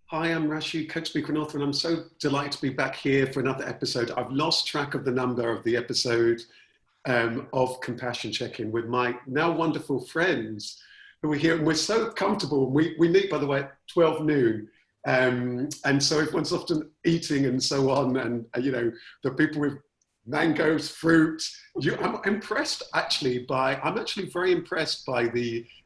Hi, I'm Rasheed, coach, speaker, and author, and I'm so delighted to be back here for another episode. I've lost track of the number of the episode of Compassion Check-In with my now wonderful friends who are here, and we're so comfortable. We meet, by the way, at 12 noon, and so everyone's often eating and so on, and the people with mangoes, fruit. I'm impressed I'm actually very impressed by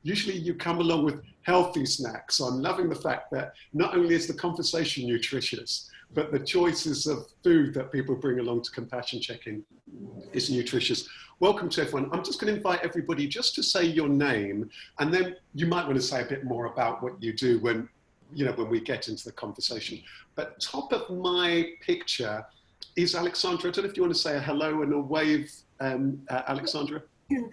usually you come along with healthy snacks. So I'm loving the fact that not only is the conversation nutritious, but the choices of food that people bring along to Compassion Check-In is nutritious. Welcome to everyone. I'm just going to invite everybody just to say your name, and then you might want to say a bit more about what you do when we get into the conversation. But top of my picture is Aleksandra. I don't know if you want to say a hello and a wave, Aleksandra.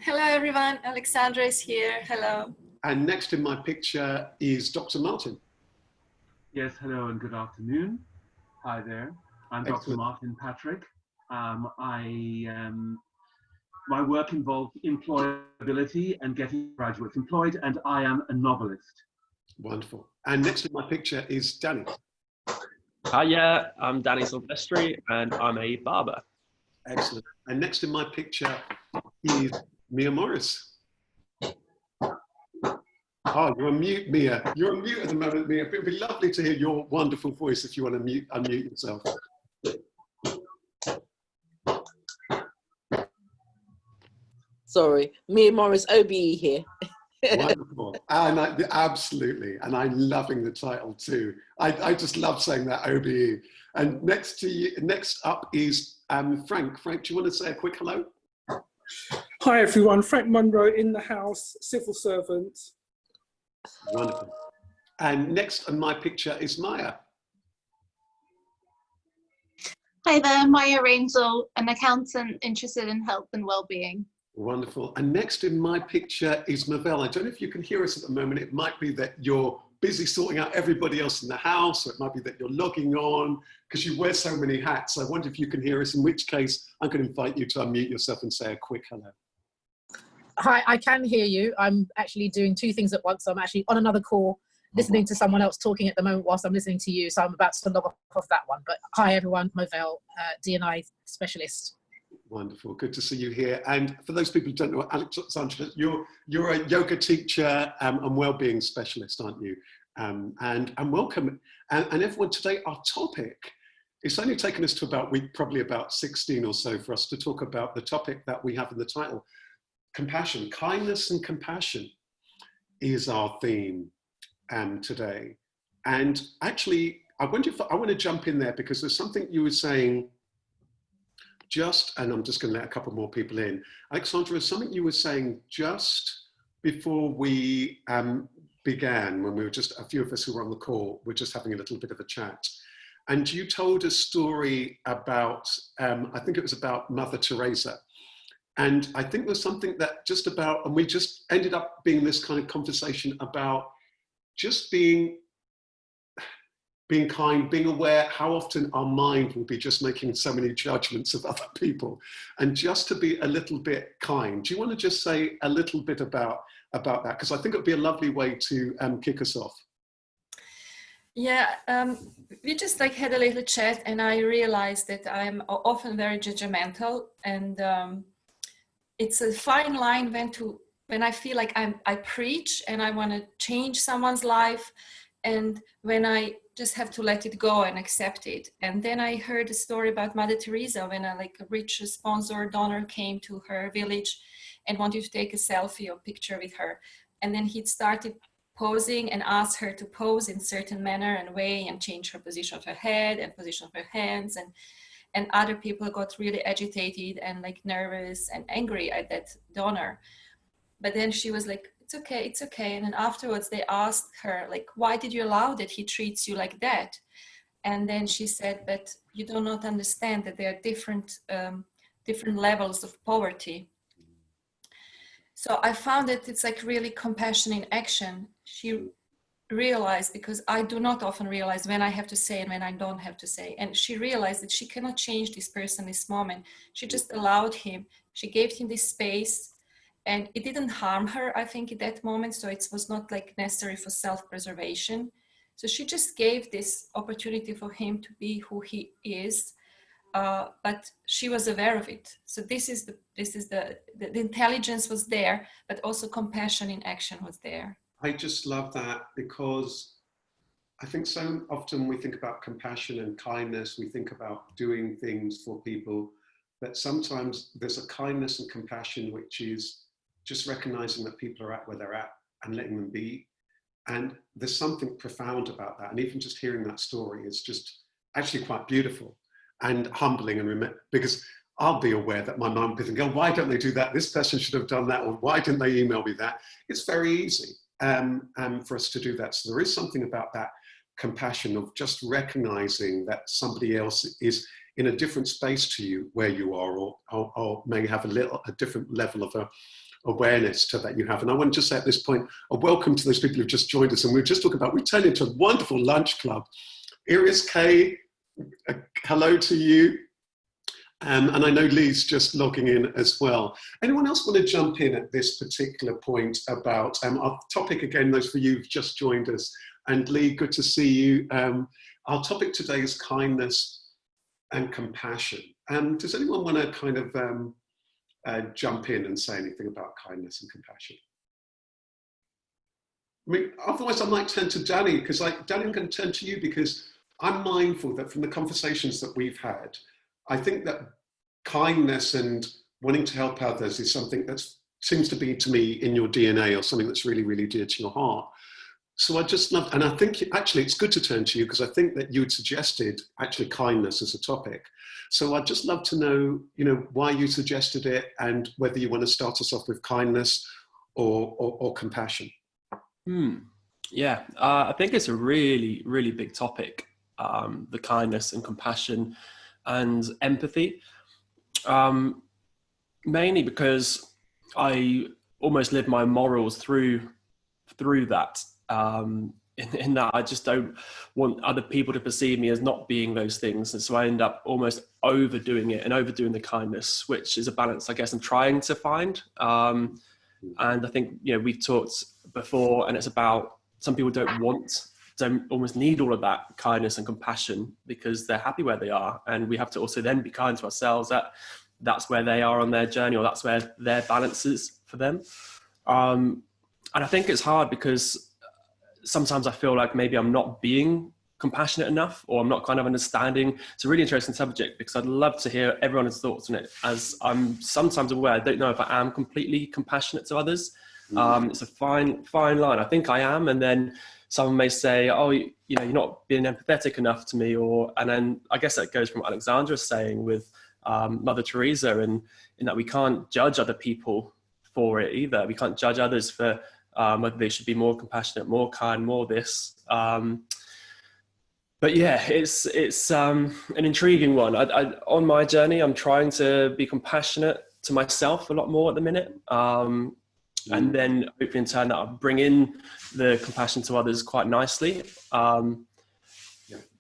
Hello, everyone. Aleksandra is here. Hello. And next in my picture is Dr. Martin. Yes, hello and good afternoon. Hi there. I'm Dr. Excellent. Martin Patrick. My work involves employability and getting graduates employed, and I am a novelist. Wonderful. And next in my picture is Danny. Hiya, I'm Danny Silvestri and I'm a barber. Excellent. And next in my picture is Mia Morris. Oh, you're on mute, Mia. You're on mute at the moment, Mia. It would be lovely to hear your wonderful voice if you want to unmute yourself. Sorry, Mia Morris, OBE here. Wonderful. And absolutely. And I'm loving the title too. I just love saying that, OBE. And next up is Frank. Frank, do you want to say a quick hello? Hi everyone, Frank Munro in the house, civil servant. Wonderful. And next on my picture is Maya. Hi there, Maya Rangel, an accountant interested in health and well-being. Wonderful. And next in my picture is Movell. I don't know if you can hear us at the moment. It might be that you're busy sorting out everybody else in the house, or it might be that you're logging on because you wear so many hats. I wonder if you can hear us, in which case I'm going to invite you to unmute yourself and say a quick hello. Hi, I can hear you. I'm actually doing two things at once. I'm actually on another call, listening to someone else talking at the moment whilst I'm listening to you. So I'm about to log off that one. But hi everyone, Movell, D&I specialist. Wonderful, good to see you here. And for those people who don't know, Aleksandra, you're a yoga teacher and well-being specialist, aren't you? And welcome. And everyone, today our topic, it's only taken us to probably about 16 or so for us to talk about the topic that we have in the title. Compassion, kindness and compassion is our theme today. And actually, I want to jump in there because there's something you were saying and I'm just going to let a couple more people in. Aleksandra, something you were saying just before we began, when we were just, a few of us who were on the call, we're just having a little bit of a chat. And you told a story about, I think it was about Mother Teresa. And I think there's something that and we just ended up being this kind of conversation about just being kind, being aware how often our mind will be just making so many judgments of other people, and just to be a little bit kind. Do you want to just say a little bit about that? Because I think it would be a lovely way to kick us off. Yeah, we just had a little chat, and I realized that I'm often very judgmental, and it's a fine line when I feel like I preach and I want to change someone's life, and when I just have to let it go and accept it. And then I heard a story about Mother Teresa when a rich sponsor donor came to her village and wanted to take a selfie or picture with her. And then he started posing and asked her to pose in certain manner and way and change her position of her head and position of her hands. And other people got really agitated and nervous and angry at that donor. But then she was like, it's okay. And then afterwards they asked her, why did you allow that he treats you like that? And then she said, but you do not understand that there are different levels of poverty. So I found that it's really compassion in action. She realized, because I do not often realize when I have to say and when I don't have to say. And she realized that she cannot change this person this moment. She just allowed him. She gave him this space. And it didn't harm her, I think, at that moment. So it was not necessary for self-preservation. So she just gave this opportunity for him to be who he is, but she was aware of it. So the intelligence was there, but also compassion in action was there. I just love that, because I think so often we think about compassion and kindness, we think about doing things for people, but sometimes there's a kindness and compassion which is just recognizing that people are at where they're at and letting them be. And there's something profound about that. And even just hearing that story is just actually quite beautiful and humbling, and because I'll be aware that my mind will be thinking, oh, why don't they do that? This person should have done that, or why didn't they email me that? It's very easy for us to do that. So there is something about that compassion of just recognizing that somebody else is in a different space to you where you are, or may have a different level of awareness to that you have. And I want to just say at this point, a welcome to those people who've just joined us. And we're just talking about, we turned into a wonderful lunch club. Iris K, hello to you. And I know Lee's just logging in as well. Anyone else want to jump in at this particular point about our topic? Again, those for you who've just joined us. And Lee, good to see you. Our topic today is kindness and compassion. Does anyone want to kind of jump in and say anything about kindness and compassion? I mean, otherwise I might turn to Danny, because Danny, I'm going to turn to you, because I'm mindful that from the conversations that we've had, I think that kindness and wanting to help others is something that seems to be, to me, in your DNA, or something that's really, really dear to your heart. So I just love, and I think actually it's good to turn to you, because I think that you had suggested actually kindness as a topic. So I'd just love to know, why you suggested it, and whether you want to start us off with kindness or compassion. Yeah, I think it's a really, really big topic, the kindness and compassion and empathy, mainly because I almost live my morals through that. In that I just don't want other people to perceive me as not being those things, and so I end up almost overdoing it and overdoing the kindness, which is a balance I guess I'm trying to find. And I think we've talked before, and it's about some people don't almost need all of that kindness and compassion because they're happy where they are, and we have to also then be kind to ourselves that that's where they are on their journey, or that's where their balance is for them. And I think it's hard because sometimes I feel like maybe I'm not being compassionate enough, or I'm not kind of understanding. It's a really interesting subject, because I'd love to hear everyone's thoughts on it, as I'm sometimes aware I don't know if I am completely compassionate to others. It's a fine line. I think I am, and then someone may say, oh, you're not being empathetic enough to me, and then I guess that goes from Aleksandra saying with Mother Teresa, and in that we can't judge other people for it either. We can't judge others for whether they should be more compassionate, more kind, more this. But yeah, it's an intriguing one. On my journey, I'm trying to be compassionate to myself a lot more at the minute. And then hopefully in turn that I'll bring in the compassion to others quite nicely.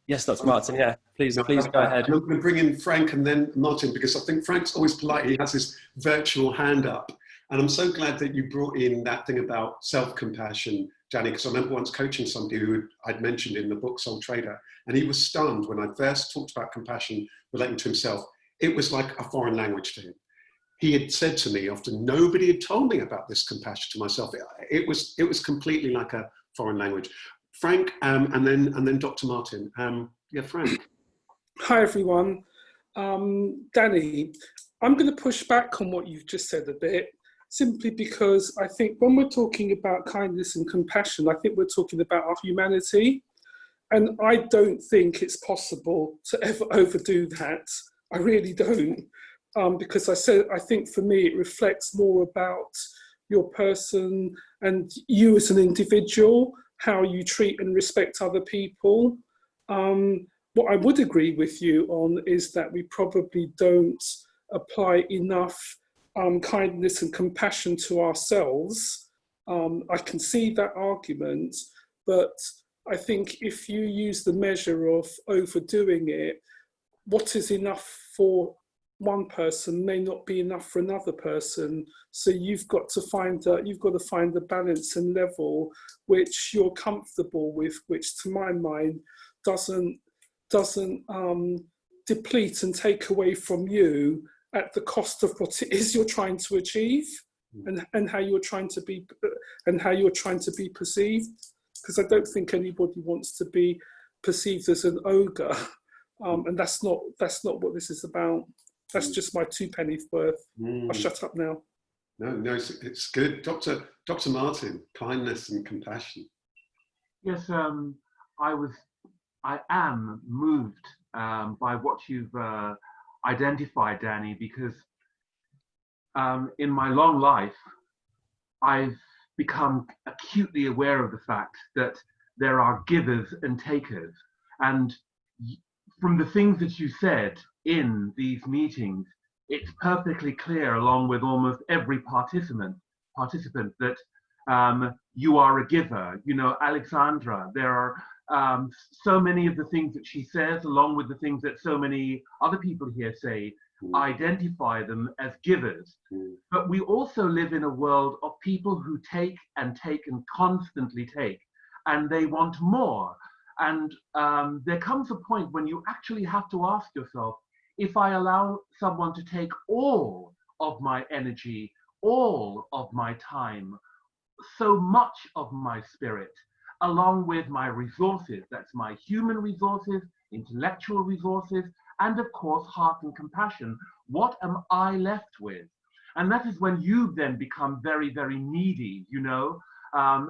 Yes, Dr. Martin, yeah, please go ahead. I'm going to bring in Frank and then Martin, because I think Frank's always polite. He has his virtual hand up. And I'm so glad that you brought in that thing about self-compassion, Danny, because I remember once coaching somebody who I'd mentioned in the book Soul Trader, and he was stunned when I first talked about compassion relating to himself. It was like a foreign language to him. He had said to me often, nobody had told me about this compassion to myself. It was completely like a foreign language. Frank, and then Dr. Martin. Yeah, Frank. Hi, everyone. Danny, I'm going to push back on what you've just said a bit, simply because I think when we're talking about kindness and compassion, I think we're talking about our humanity. And I don't think it's possible to ever overdo that. I really don't. Because I think for me, it reflects more about your person and you as an individual, how you treat and respect other people. What I would agree with you on is that we probably don't apply enough kindness and compassion to ourselves. I can see that argument, but I think if you use the measure of overdoing it, what is enough for one person may not be enough for another person. So you've got to find the balance and level which you're comfortable with, which to my mind doesn't deplete and take away from you at the cost of what it is you're trying to achieve, and how you're trying to be perceived. Because I don't think anybody wants to be perceived as an ogre, and that's not what this is about. That's just my 2 pennies worth. I'll shut up now. No, it's good. Dr. Martin, kindness and compassion. Yes, I am moved by what you've identified, Danny, because in my long life, I've become acutely aware of the fact that there are givers and takers. And from the things that you said in these meetings, it's perfectly clear, along with almost every participant that you are a giver. You know, Aleksandra, there are so many of the things that she says, along with the things that so many other people here say, identify them as givers. But we also live in a world of people who take and constantly take, and they want more. And there comes a point when you actually have to ask yourself, if I allow someone to take all of my energy, all of my time, so much of my spirit, along with my resources, that's my human resources, intellectual resources, and of course, heart and compassion, what am I left with? And that is when you then become very, very needy, you know.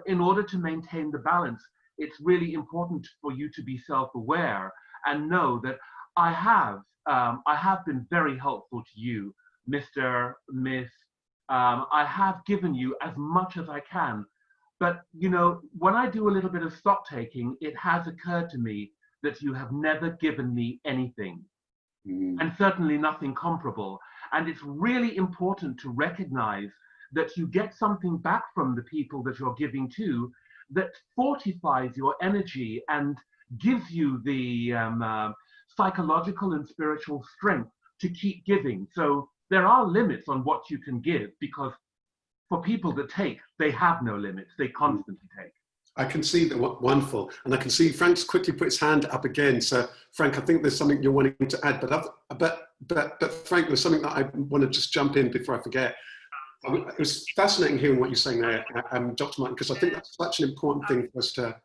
In order to maintain the balance, it's really important for you to be self-aware and know that I have been very helpful to you, Mr., Miss. I have given you as much as I can. But, you know, when I do a little bit of stock taking, it has occurred to me that you have never given me anything, and certainly nothing comparable. And it's really important to recognize that you get something back from the people that you're giving to that fortifies your energy and gives you the psychological and spiritual strength to keep giving. So there are limits on what you can give, because for people that take, they have no limits. They constantly take. I can see that. Wonderful. And I can see Frank's quickly put his hand up again. So Frank, I think there's something you're wanting to add, but Frank, there's something that I want to just jump in before I forget. It was fascinating hearing what you're saying there, Dr. Martin, because I think that's such an important thing for us to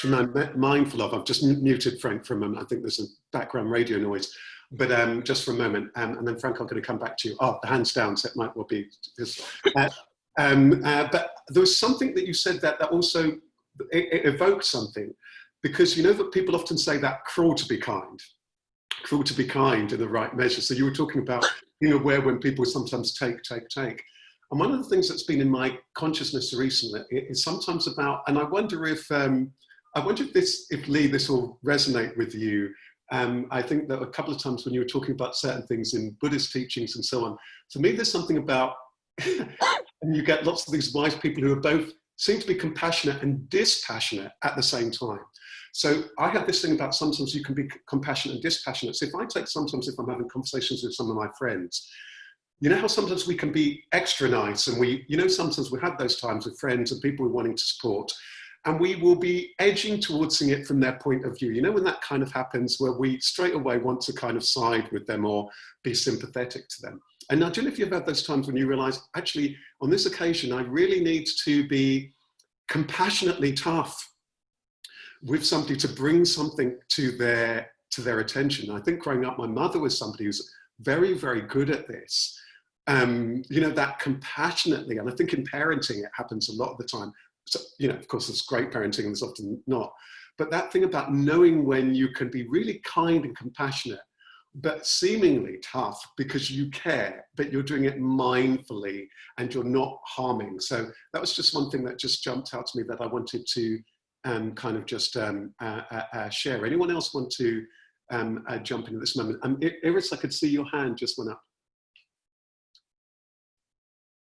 be mindful of. I've just muted Frank for a moment. I think there's a background radio noise, but just for a moment, and then Frank, I'm going to come back to you. Oh, the hand's down, so it might well be this. But there was something that you said that also it evoked something, because you know that people often say that cruel to be kind in the right measure. So you were talking about being aware when people sometimes take. And one of the things that's been in my consciousness recently is sometimes about, and I wonder if Lee, this will resonate with you. I think that a couple of times when you were talking about certain things in Buddhist teachings and so on, for me, there's something about, and you get lots of these wise people who are both seem to be compassionate and dispassionate at the same time. So I have this thing about sometimes you can be compassionate and dispassionate. So if I take sometimes if I'm having conversations with some of my friends, you know how sometimes we can be extra nice, and sometimes we have those times with friends and people we're wanting to support, and we will be edging towards seeing it from their point of view. You know, when that kind of happens where we straight away want to kind of side with them or be sympathetic to them. And now, do you know if you've had those times when you realize, actually, on this occasion, I really need to be compassionately tough with somebody to bring something to their attention. I think growing up, my mother was somebody who's very, very good at this. That compassionately, and I think in parenting, it happens a lot of the time. So, of course, there's great parenting and there's often not. But that thing about knowing when you can be really kind and compassionate, but seemingly tough because you care, but you're doing it mindfully and you're not harming. So that was just one thing that just jumped out to me that I wanted to kind of just share. Anyone else want to jump in at this moment? Iris, I could see your hand just went up.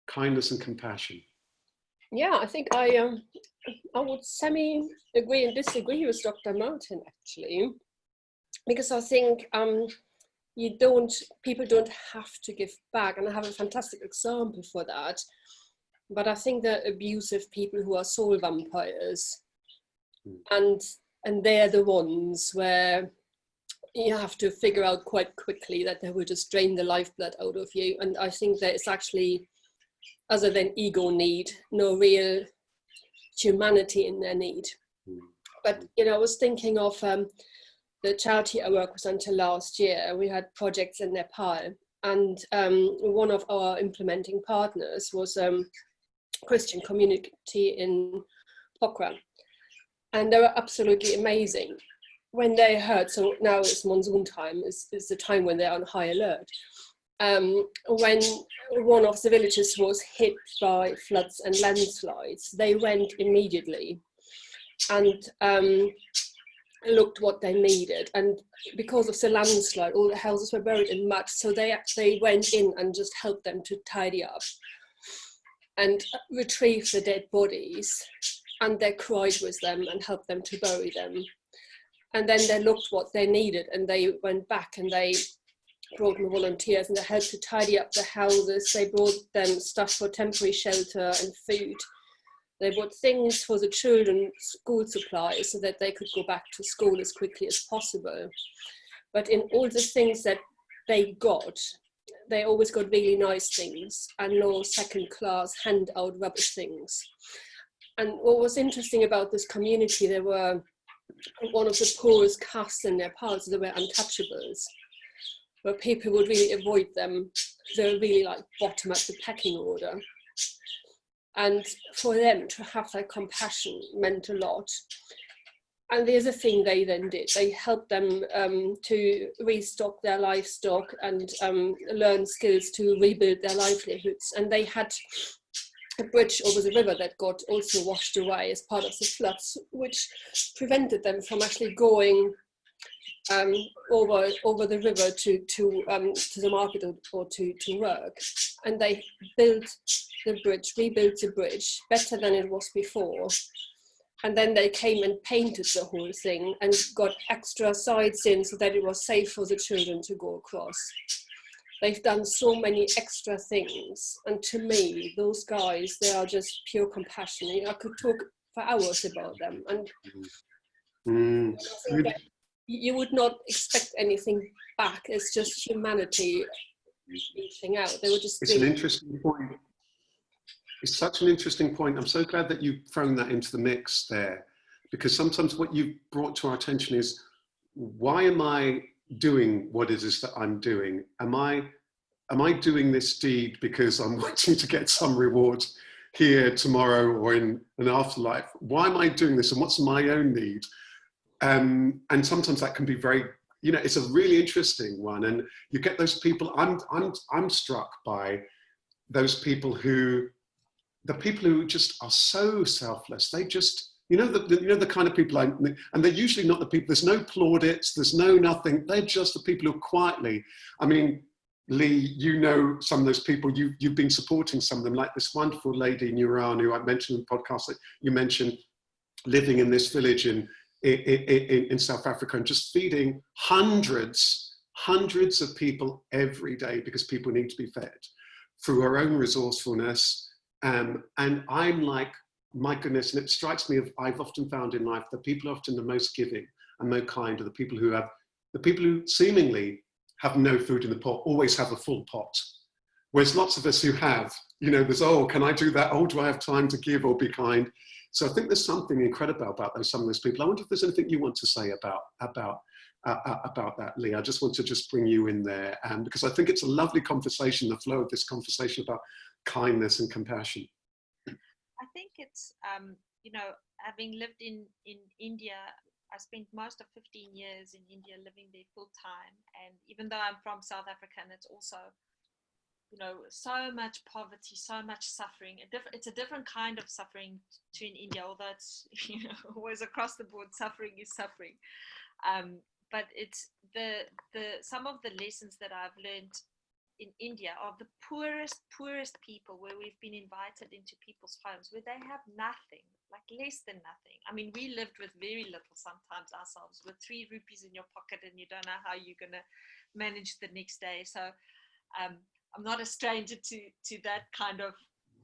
Kindness and compassion. Yeah, I think I would semi-agree and disagree with Dr. Martin, actually, because I think people don't have to give back. And I have a fantastic example for that. But I think that abusive people who are soul vampires, and they're the ones where you have to figure out quite quickly that they will just drain the lifeblood out of you. And I think there is actually, other than ego need, no real humanity in their need. But, I was thinking of the charity I worked with until last year. We had projects in Nepal, and one of our implementing partners was Christian community in Pokhara, and they were absolutely amazing. When they heard, so now it's monsoon time, is the time when they're on high alert. When one of the villages was hit by floods and landslides, they went immediately and looked what they needed. And because of the landslide, all the houses were buried in mud, so they went in and just helped them to tidy up and retrieve the dead bodies, and they cried with them and helped them to bury them. And then they looked what they needed, and they went back and they brought more volunteers and they helped to tidy up the houses. They brought them stuff for temporary shelter and food. They bought things for the children, school supplies, so that they could go back to school as quickly as possible. But in all the things that they got, they always got really nice things and no second-class handout rubbish things. And what was interesting about this community, they were one of the poorest castes in Nepal, so they were untouchables, where people would really avoid them. They were really like bottom at the pecking order. And for them to have that compassion meant a lot. And there's a thing they then did. They helped them to restock their livestock and learn skills to rebuild their livelihoods. And they had a bridge over the river that got also washed away as part of the floods, which prevented them from actually going over the river to the market or to work. And they built the bridge, rebuilt the bridge better than it was before. And then they came and painted the whole thing and got extra sides in so that it was safe for the children to go across. They've done so many extra things. And to me, those guys, they are just pure compassion. I could talk for hours about them. And you would not expect anything back. It's just humanity reaching out. They were just. It's an interesting point. It's such an interesting point. I'm so glad that you've thrown that into the mix there, because sometimes what you've brought to our attention is, why am I doing what it is that I'm doing? Am I doing this deed because I'm wanting to get some reward here tomorrow or in an afterlife? Why am I doing this, and what's my own need? And sometimes that can be very, it's a really interesting one. And you get those people. I'm struck by those people who just are so selfless. They just, the kind of people, and they're usually not the people. There's no plaudits. There's no nothing. They're just the people who quietly. I mean, Lee, some of those people. You've been supporting some of them, like this wonderful lady Nuran, who I mentioned in the podcast that you mentioned, living in this village in South Africa and just feeding hundreds of people every day, because people need to be fed, through her own resourcefulness. And I'm like, my goodness, and it strikes me, I've often found in life that people are often the most giving and most kind are the people who seemingly have no food in the pot, always have a full pot. Whereas lots of us who have, there's, can I do that? Do I have time to give or be kind? So I think there's something incredible about some of those people. I wonder if there's anything you want to say about that, Lee. I just want to bring you in there, because I think it's a lovely conversation, the flow of this conversation about kindness and compassion. I think it's, having lived in India, I spent most of 15 years in India living there full time. And even though I'm from South Africa, and it's also, so much poverty, so much suffering. It's a different kind of suffering to in India, although it's, always across the board, suffering is suffering. But it's some of the lessons that I've learned in India are the poorest people, where we've been invited into people's homes where they have nothing. like less than nothing. I mean, we lived with very little sometimes ourselves, with 3 rupees in your pocket, and you don't know how you're going to manage the next day. So I'm not a stranger to that kind of,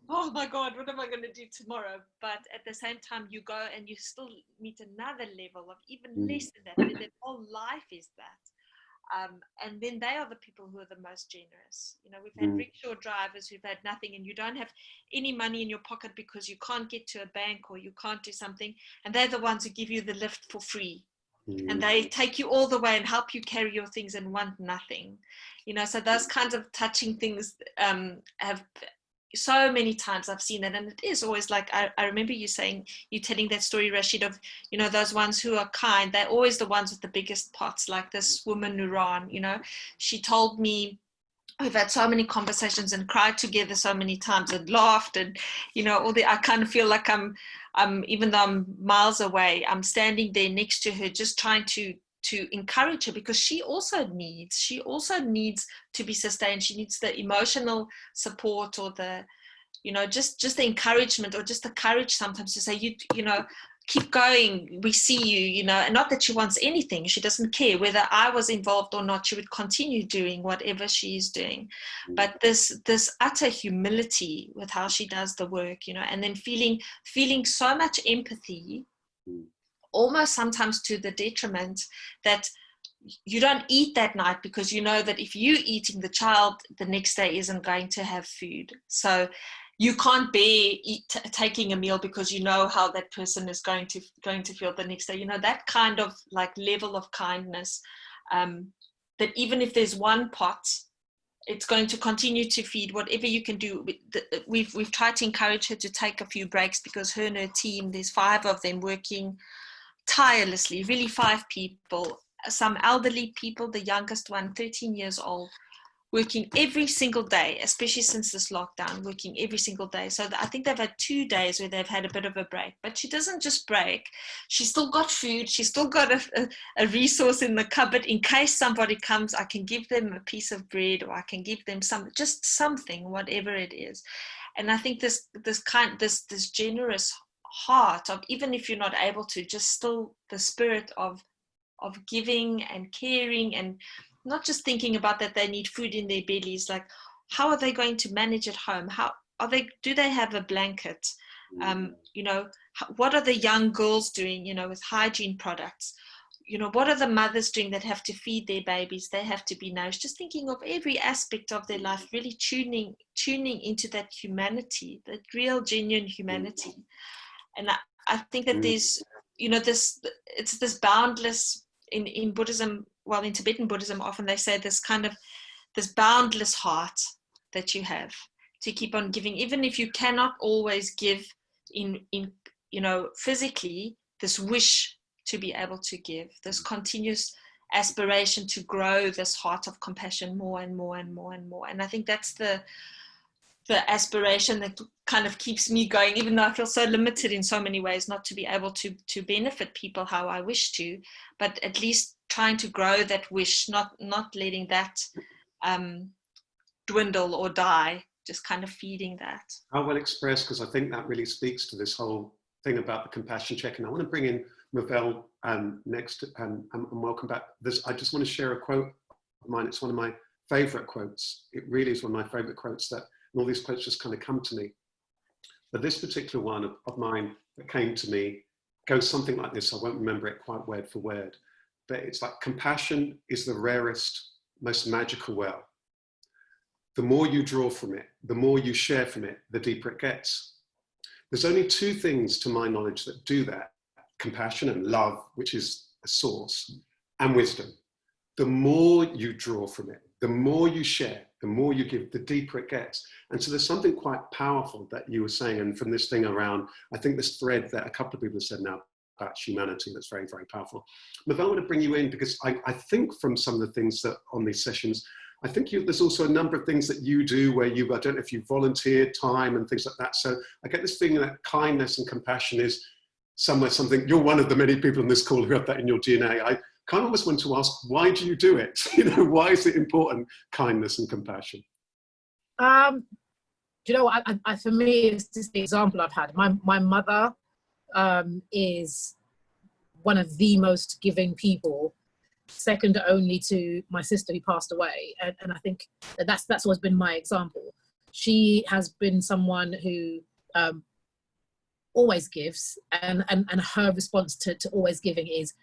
oh my God, what am I going to do tomorrow? But at the same time, you go and you still meet another level of even less than that. I mean, their whole life is that. And then they are the people who are the most generous. You know, we've had rickshaw drivers who've had nothing, and you don't have any money in your pocket because you can't get to a bank or you can't do something. And they're the ones who give you the lift for free. And they take you all the way and help you carry your things and want nothing. You know, so those kinds of touching things have so many times I've seen that. And it is always like, I remember you telling that story, Rasheed, of, you know, those ones who are kind, they're always the ones with the biggest pots, like this woman, Nuran, you know, she told me, we've had so many conversations and cried together so many times and laughed, and, you know, I kind of feel like I'm, even though I'm miles away, I'm standing there next to her, just trying to encourage her, because she also needs to be sustained. She needs the emotional support, or the, you know, just the encouragement, or just the courage sometimes to say, you know, keep going, we see you, you know. And not that she wants anything, she doesn't care whether I was involved or not, she would continue doing whatever she is doing. But this utter humility with how she does the work, you know, and then feeling so much empathy, almost sometimes to the detriment that you don't eat that night, because you know that if you're eating, the child the next day isn't going to have food. So you can't bear taking a meal, because you know how that person is going to feel the next day. You know, that kind of like level of kindness, that even if there's one pot, it's going to continue to feed whatever you can do. We've tried to encourage her to take a few breaks, because her and her team, there's 5 of them working tirelessly, really 5 people, some elderly people, the youngest one 13 years old, working every single day, especially since this lockdown, working every single day. So I think they've had 2 days where they've had a bit of a break, but she doesn't just break. She's still got food. She's still got a resource in the cupboard. In case somebody comes, I can give them a piece of bread, or I can give them just something, whatever it is. And I think this generous heart of, even if you're not able to, just still the spirit of giving and caring, and not just thinking about that they need food in their bellies, like how are they going to manage at home? Do they have a blanket? You know, what are the young girls doing, you know, with hygiene products? You know, what are the mothers doing that have to feed their babies? They have to be nourished. Just thinking of every aspect of their life, really tuning into that humanity, that real, genuine humanity. And I think that there's, you know, it's this boundless, in Buddhism, well, in Tibetan Buddhism, often they say this kind of, this boundless heart that you have to keep on giving, even if you cannot always give in you know, physically, this wish to be able to give, this continuous aspiration to grow this heart of compassion more and more and more and more. And I think that's the aspiration that kind of keeps me going, even though I feel so limited in so many ways, not to be able to benefit people how I wish to, but at least trying to grow that wish, not letting that dwindle or die, just kind of feeding that. How well expressed, because I think that really speaks to this whole thing about the compassion check. And I want to bring in Movell next, and welcome back. I just want to share a quote of mine. It's one of my favorite quotes. It really is one of my favorite quotes, that, and all these quotes just kind of come to me. But this particular one of mine that came to me goes something like this. I won't remember it quite word for word, but it's like, compassion is the rarest, most magical well. The more you draw from it, the more you share from it, the deeper it gets. There's only 2 things to my knowledge that do that: compassion and love, which is a source, and wisdom. The more you draw from it, the more you share, the more you give, the deeper it gets. And so there's something quite powerful that you were saying, and from this thing around, I think this thread that a couple of people have said now about humanity, that's very, very powerful. Movell, I want to bring you in, because I think from some of the things that on these sessions, I think there's also a number of things that you do where I don't know if you volunteered time and things like that. So I get this feeling that kindness and compassion is something, you're one of the many people in this call who have that in your DNA. I kind of almost want to ask, why do you do it? You know, why is it important, kindness and compassion? Do you know what? For me, it's just the example I've had. My mother is one of the most giving people, second only to my sister who passed away. And I think that's always been my example. She has been someone who always gives, and her response to always giving is,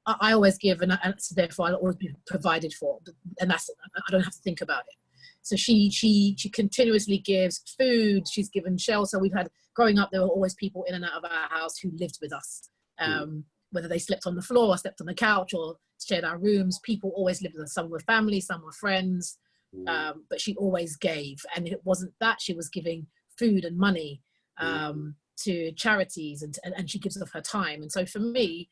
I always give, and so therefore I'll always be provided for, and that's, I don't have to think about it. So she continuously gives food. She's given shelter. We've had, growing up, there were always people in and out of our house who lived with us, whether they slept on the floor or slept on the couch or shared our rooms. People always lived with us. Some were family, some were friends, but she always gave. And it wasn't that, she was giving food and money to charities, and she gives of her time. And so for me,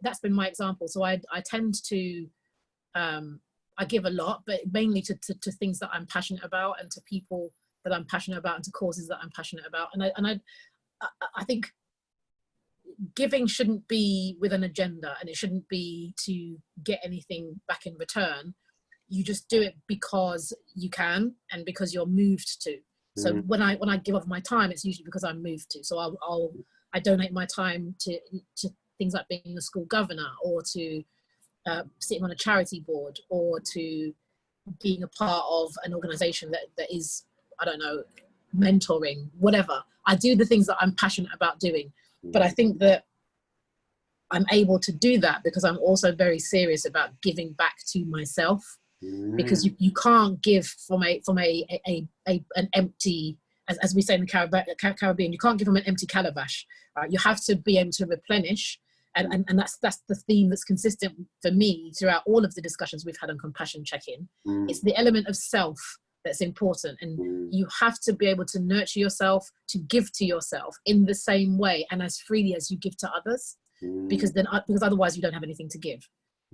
that's been my example. So I tend to, I give a lot, but mainly to things that I'm passionate about, and to people that I'm passionate about, and to causes that I'm passionate about. And I think giving shouldn't be with an agenda, and it shouldn't be to get anything back in return. You just do it because you can, and because you're moved to. So when I give of my time, it's usually because I'm moved to. So I donate my time to things like being a school governor, or to sitting on a charity board, or to being a part of an organization that is, I don't know, mentoring, whatever. I do the things that I'm passionate about doing. But I think that I'm able to do that because I'm also very serious about giving back to myself. Because you can't give from an empty, as we say in the Caribbean, you can't give from an empty calabash. Right? You have to be able to replenish, and that's the theme that's consistent for me throughout all of the discussions we've had on compassion check-in. It's the element of self that's important, and you have to be able to nurture yourself, to give to yourself in the same way and as freely as you give to others, because otherwise you don't have anything to give.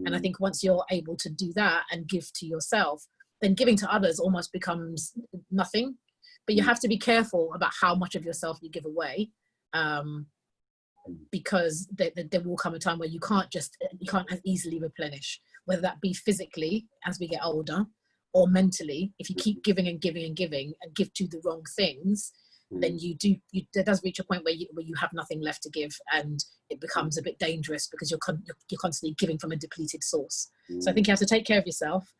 And I think once you're able to do that and give to yourself, then giving to others almost becomes nothing. But you have to be careful about how much of yourself you give away, because there will come a time where you can't as easily replenish, whether that be physically as we get older, or mentally. If you keep giving and giving and giving and give to the wrong things, then there does reach a point where you have nothing left to give, and it becomes a bit dangerous because you're constantly giving from a depleted source. So I think you have to take care of yourself.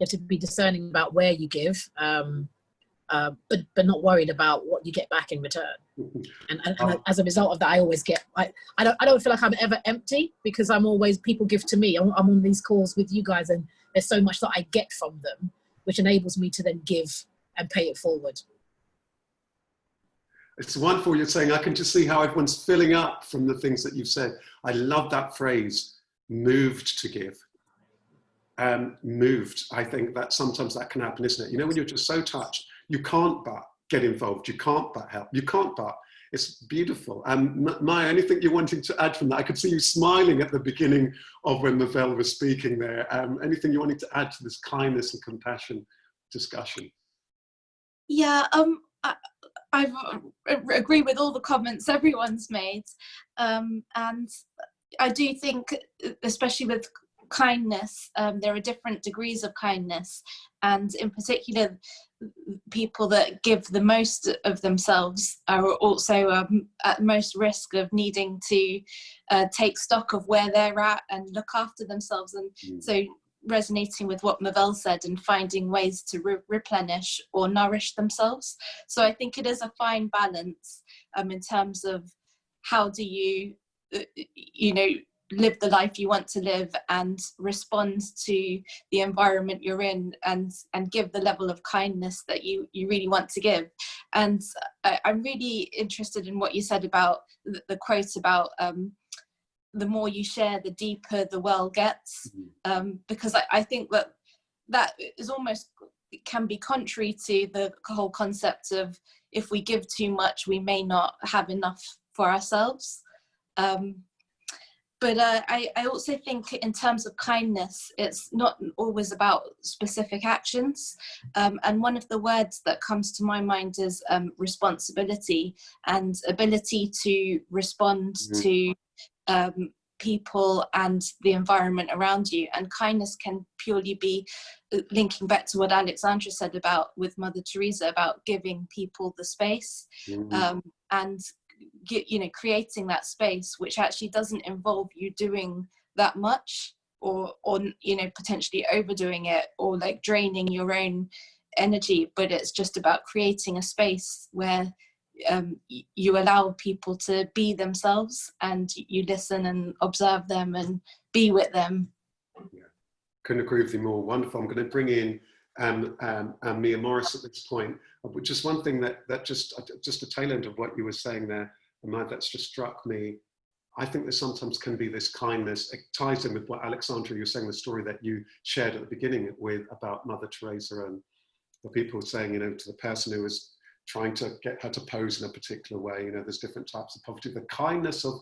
You have to be discerning about where you give, but not worried about what you get back in return. And as a result of that, I always get, I don't feel like I'm ever empty, because people give to me. I'm on these calls with you guys, and there's so much that I get from them, which enables me to then give and pay it forward. It's wonderful you're saying. I can just see how everyone's filling up from the things that you've said. I love that phrase, moved to give. Moved. I think that sometimes that can happen, isn't it? You know, when you're just so touched, you can't but get involved. You can't but help. You can't but. It's beautiful. Maya, anything you're wanting to add from that? I could see you smiling at the beginning of when Movell was speaking there. Anything you wanted to add to this kindness and compassion discussion? Yeah, I agree with all the comments everyone's made, and I do think, especially with kindness, there are different degrees of kindness, and in particular, people that give the most of themselves are also at most risk of needing to take stock of where they're at and look after themselves. And so, resonating with what Movell said, and finding ways to replenish or nourish themselves. So I think it is a fine balance in terms of how do you, live the life you want to live, and respond to the environment you're in, and give the level of kindness that you really want to give. And I'm really interested in what you said about the quote about the more you share, the deeper the well gets, because I think that is almost, it can be contrary to the whole concept of, if we give too much, we may not have enough for ourselves. But I also think in terms of kindness, it's not always about specific actions. And one of the words that comes to my mind is responsibility, and ability to respond to people and the environment around you. And kindness can purely be linking back to what Aleksandra said about with Mother Teresa, about giving people the space, and creating that space, which actually doesn't involve you doing that much, or potentially overdoing it, or like draining your own energy, but it's just about creating a space where you allow people to be themselves, and you listen and observe them and be with them. Yeah, couldn't agree with you more. Wonderful. I'm going to bring in Mia Morris at this point. Just one thing that just a tail end of what you were saying there, and that's just struck me. I think there sometimes can be this kindness. It ties in with what Aleksandra, you were saying, the story that you shared at the beginning about Mother Teresa, and the people saying, to the person who was trying to get her to pose in a particular way, there's different types of poverty. The kindness of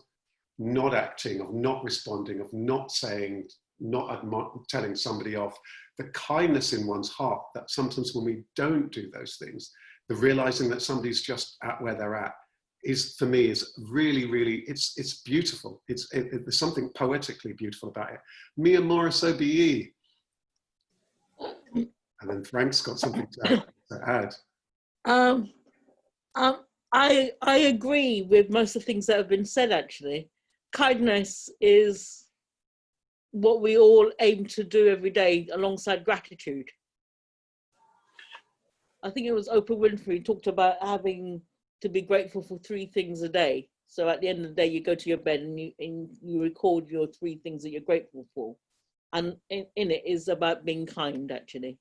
not acting, of not responding, of not saying, not telling somebody off, the kindness in one's heart that sometimes when we don't do those things, the realizing that somebody's just at where they're at for me is really, really, it's beautiful. There's something poetically beautiful about it. Mia Morris, OBE. And then Frank's got something to add. I agree with most of the things that have been said, actually. Kindness is what we all aim to do every day alongside gratitude. I think it was Oprah Winfrey talked about having to be grateful for 3 things a day. So at the end of the day, you go to your bed and you record your 3 things that you're grateful for. And in it is about being kind, actually.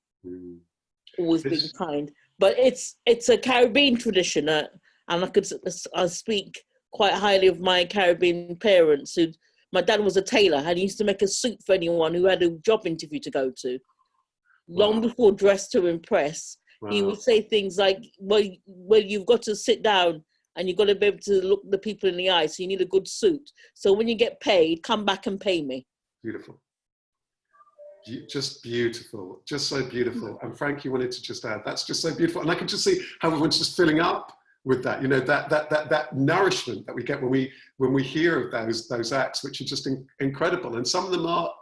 Always being kind. But it's a Caribbean tradition, and I speak quite highly of my Caribbean parents. My dad was a tailor, and he used to make a suit for anyone who had a job interview to go to. Long before Dress to Impress, he would say things like, well, you've got to sit down and you've got to be able to look the people in the eye, so you need a good suit. So when you get paid, come back and pay me. Beautiful. Just beautiful, just so beautiful. And Frank, you wanted to just add, that's just so beautiful. And I can just see how everyone's just filling up with that, that nourishment that we get when we hear of those acts, which are just incredible. And some of them are,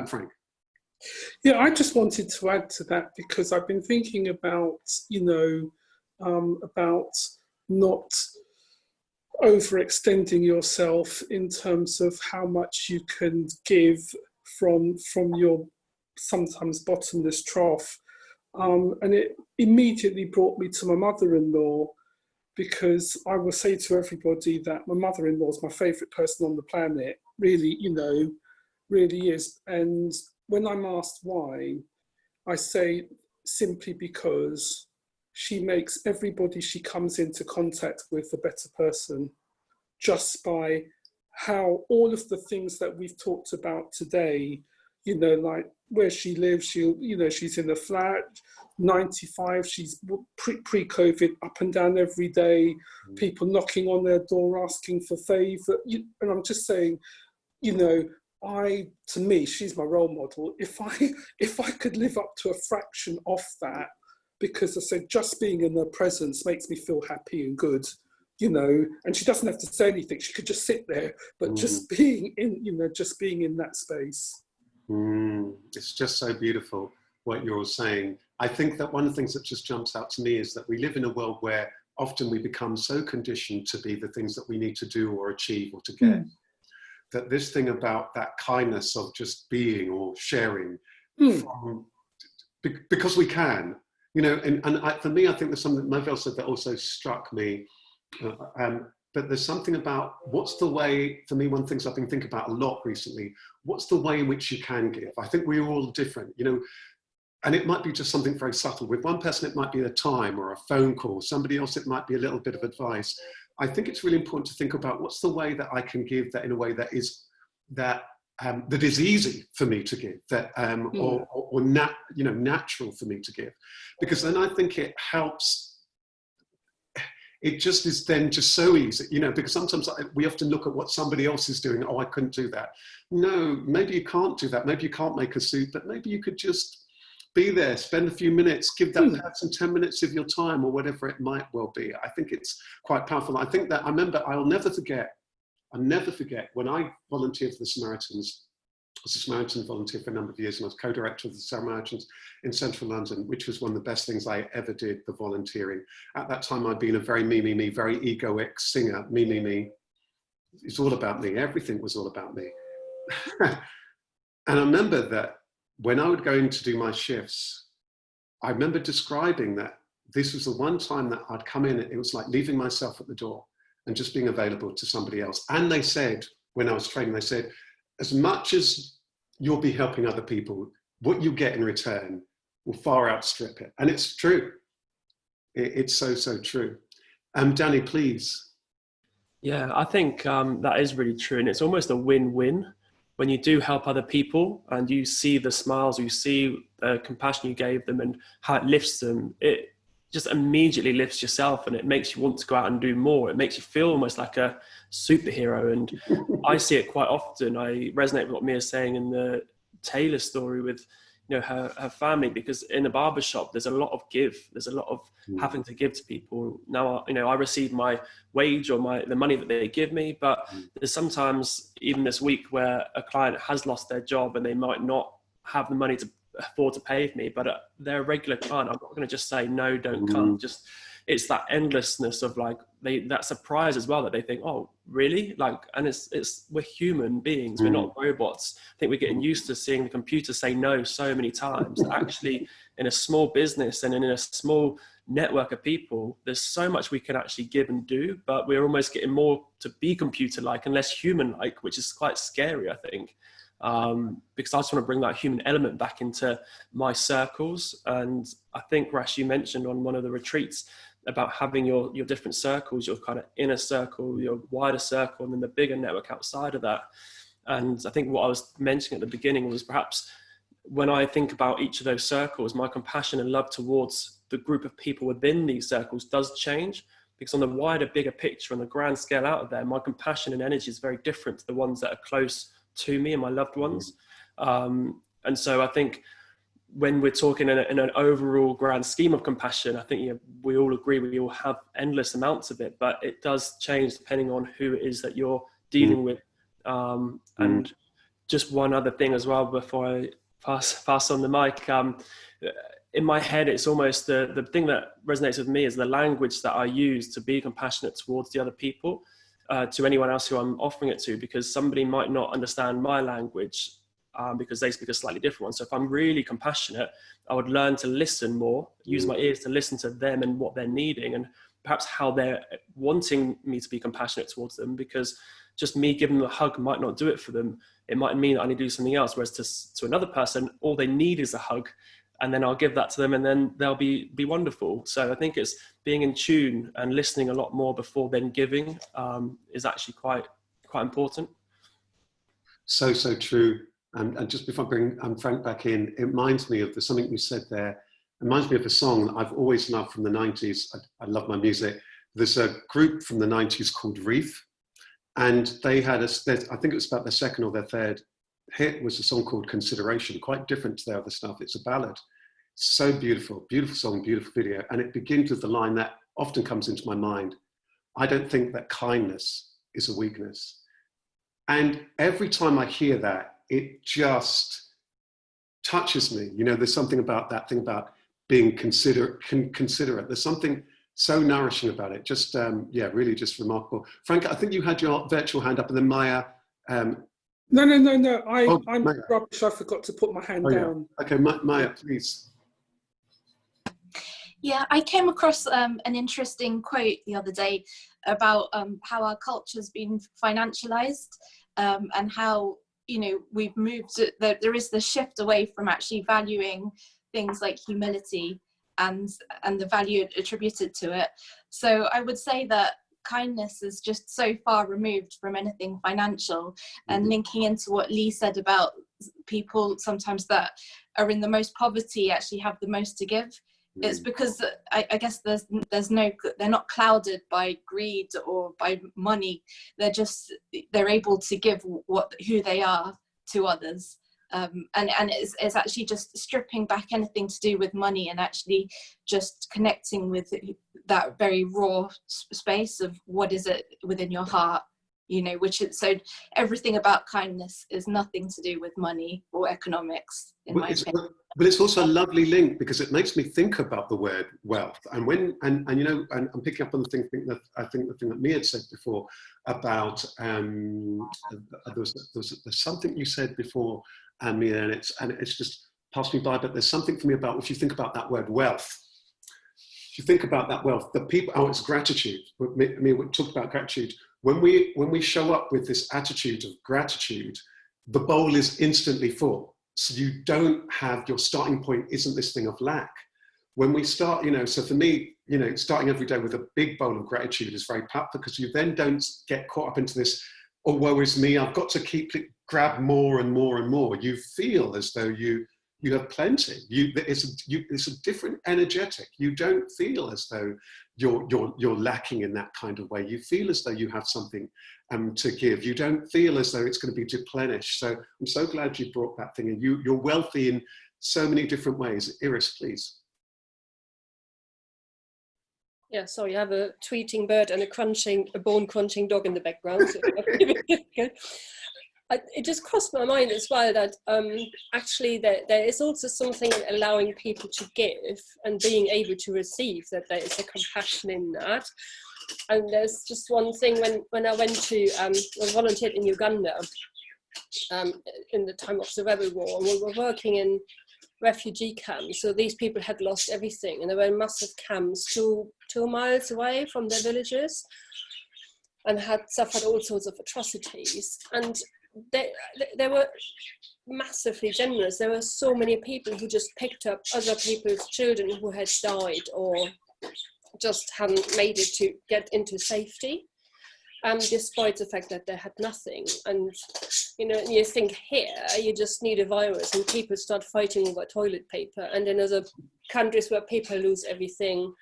Frank. Yeah, I just wanted to add to that, because I've been thinking about, about not overextending yourself in terms of how much you can give from your sometimes bottomless trough. And it immediately brought me to my mother-in-law, because I will say to everybody that my mother-in-law is my favourite person on the planet, really, really is. And when I'm asked why, I say simply because she makes everybody she comes into contact with a better person, just by how all of the things that we've talked about today, like where she lives, she's in a flat, 95, she's pre-COVID, up and down every day, people knocking on their door asking for favour. And I'm just saying, to me, she's my role model. If I could live up to a fraction of that, because I said just being in her presence makes me feel happy and good, and she doesn't have to say anything. She could just sit there, but just being in, just being in that space. It's just so beautiful what you're all saying. I think that one of the things that just jumps out to me is that we live in a world where often we become so conditioned to be the things that we need to do or achieve or to get, that this thing about that kindness of just being or sharing, because we can, for me, I think there's something Movell said that also struck me. But there's something about what's the way, for me, one of the things I've been thinking about a lot recently, what's the way in which you can give? I think we're all different, and it might be just something very subtle. With one person, it might be a time or a phone call. Somebody else, it might be a little bit of advice. I think it's really important to think about what's the way that I can give that in a way that is that is easy for me to give, that or natural for me to give, because then I think it helps. It just is then just so easy, because sometimes we often look at what somebody else is doing. Oh, I couldn't do that. No, maybe you can't do that. Maybe you can't make a suit, but maybe you could just be there, spend a few minutes, give that person 10 minutes of your time or whatever it might well be. I think it's quite powerful. I think that I'll never forget when I volunteered for the Samaritans was a Samaritan volunteer for a number of years, and I was co-director of the Samaritans in central London, which was one of the best things I ever did, the volunteering. At that time, I'd been a very me, very egoic singer, me. It's all about me. Everything was all about me. And I remember that when I would go in to do my shifts, I remember describing that this was the one time that I'd come in, it was like leaving myself at the door and just being available to somebody else. And they said, when I was training, they said, as much as you'll be helping other people, what you get in return will far outstrip it. And it's true. It's so true. Danny, please. Yeah, I think that is really true. And it's almost a win-win when you do help other people and you see the smiles, you see the compassion you gave them and how it lifts them. It just immediately lifts yourself and it makes you want to go out and do more. It makes you feel almost like a superhero. And I see it quite often. I resonate with what Mia's saying in the Taylor story with, you know, her family, because in a barbershop, there's a lot of give. There's a lot of having to give to people. Now, you know, I receive my wage or the money that they give me, but there's sometimes even this week where a client has lost their job and they might not have the money to afford to pay me, but they're a regular client. I'm not going to just say, no, don't come. Just, it's that endlessness of like, that surprise as well, that they think, oh, really? Like, and it's we're human beings. We're not robots. I think we're getting used to seeing the computer say no so many times. Actually, in a small business and in a small network of people, there's so much we can actually give and do, but we're almost getting more to be computer-like and less human-like, which is quite scary, I think. Because I just want to bring that human element back into my circles. And I think, Rash, you mentioned on one of the retreats about having your different circles, your kind of inner circle, your wider circle, and then the bigger network outside of that. And I think what I was mentioning at the beginning was perhaps when I think about each of those circles, my compassion and love towards the group of people within these circles does change, because on the wider, bigger picture, on the grand scale out of there, my compassion and energy is very different to the ones that are close to me and my loved ones. And so I think when we're talking in an overall grand scheme of compassion, I think, you know, we all agree we all have endless amounts of it, but it does change depending on who it is that you're dealing with. And just one other thing as well before I pass on the mic. In my head, it's almost the thing that resonates with me is the language that I use to be compassionate towards the other people, to anyone else who I'm offering it to, because somebody might not understand my language because they speak a slightly different one. So if I'm really compassionate, I would learn to listen more, use my ears to listen to them and what they're needing and perhaps how they're wanting me to be compassionate towards them, because just me giving them a hug might not do it for them. It might mean that I need to do something else. Whereas to another person, all they need is a hug, and then I'll give that to them and then they'll be wonderful. So I think it's being in tune and listening a lot more before then giving is actually quite important. So true. And just before I bring Frank back in, it reminds me of something you said there. It reminds me of a song that I've always loved from the 90s. I love my music. There's a group from the 90s called Reef, and they had I think it was about their second or their third hit was a song called Consideration, quite different to their other stuff. It's a ballad. So beautiful, beautiful song, beautiful video. And it begins with the line that often comes into my mind: I don't think that kindness is a weakness. And every time I hear that, it just touches me. You know, there's something about that thing about being considerate. There's something so nourishing about it. Just, really just remarkable. Frank, I think you had your virtual hand up, and then Maya. No. I'm Maya. rubbish. I forgot to put my hand down. Yeah. Okay, Maya, please. Yeah, I came across an interesting quote the other day about how our culture's been financialized and how, you know, we've moved, there is the shift away from actually valuing things like humility and the value attributed to it. So I would say that kindness is just so far removed from anything financial. And linking into what Lee said about people sometimes that are in the most poverty actually have the most to give. It's because I guess they're not clouded by greed or by money. They're able to give who they are to others. And it's actually just stripping back anything to do with money and actually just connecting with that very raw space of what is it within your heart, you know, which is, so everything about kindness is nothing to do with money or economics, in my opinion. But it's also a lovely link, because it makes me think about the word wealth. And when, and you know, and I'm picking up on the thing that I think the thing that Mia had said before about, there's something you said before, Mia, and it's just passed me by, but there's something for me about, if you think about that word wealth, if you think about that wealth, the people, oh, it's gratitude. Mia, we talked about gratitude. When we show up with this attitude of gratitude, the bowl is instantly full. So you don't have, your starting point isn't this thing of lack. When we start, you know, so for me, you know, starting every day with a big bowl of gratitude is very powerful, because you then don't get caught up into this, oh, woe is me, I've got to grab more and more and more. You feel as though you have plenty. It's a different energetic. You don't feel as though you're lacking in that kind of way. You feel as though you have something to give. You don't feel as though it's going to be replenished. So I'm so glad you brought that thing in. You're wealthy in so many different ways. Iris, please. Yeah, sorry, I have a tweeting bird and a bone crunching dog in the background. So it just crossed my mind as well that actually there is also something in allowing people to give and being able to receive, that there is a compassion in that. And there's just one thing, when I went to, I volunteered in Uganda in the time of the rebel war, and we were working in refugee camps. So these people had lost everything, and there were massive camps 2 miles away from their villages, and had suffered all sorts of atrocities. And they were massively generous. There were so many people who just picked up other people's children who had died or just hadn't made it to get into safety, despite the fact that they had nothing. And you know, you think here you just need a virus and people start fighting over toilet paper, and in other countries where people lose everything,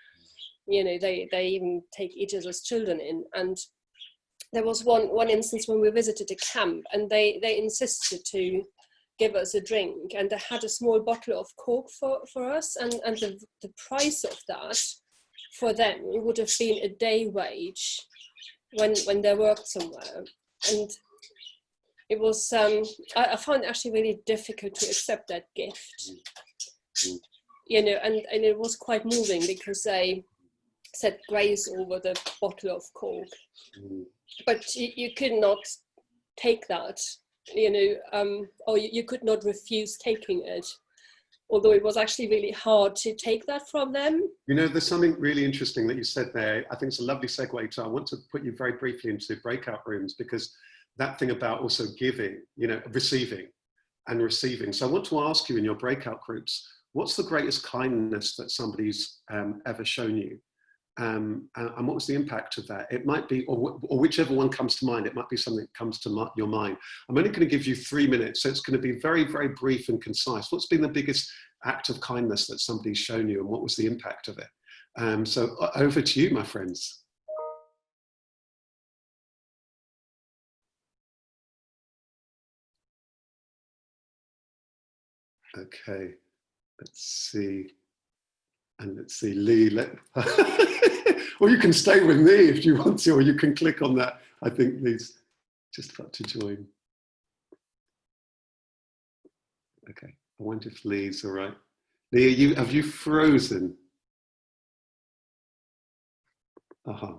you know, they even take each other's children in. And there was one instance when we visited a camp, and they insisted to give us a drink, and they had a small bottle of Coke for us, and the price of that for them would have been a day wage when they worked somewhere. And it was I found it actually really difficult to accept that gift, you know, and it was quite moving, because they said grace over the bottle of Coke. But you could not take that, you know, or you could not refuse taking it, although it was actually really hard to take that from them. You know, there's something really interesting that you said there. I think it's a lovely segue to, I want to put you very briefly into breakout rooms, because that thing about also giving, you know, receiving and receiving. So I want to ask you, in your breakout groups, what's the greatest kindness that somebody's ever shown you? And what was the impact of that? It might be, or whichever one comes to mind, it might be something that comes to your mind. I'm only going to give you 3 minutes, so it's going to be very, very brief and concise. What's been the biggest act of kindness that somebody's shown you, and what was the impact of it? So over to you, my friends. Okay, let's see. And let's see, Lee, or you can stay with me if you want to, or you can click on that. I think Lee's just about to join. Okay, I wonder if Lee's all right. Lee, have you frozen? Uh-huh.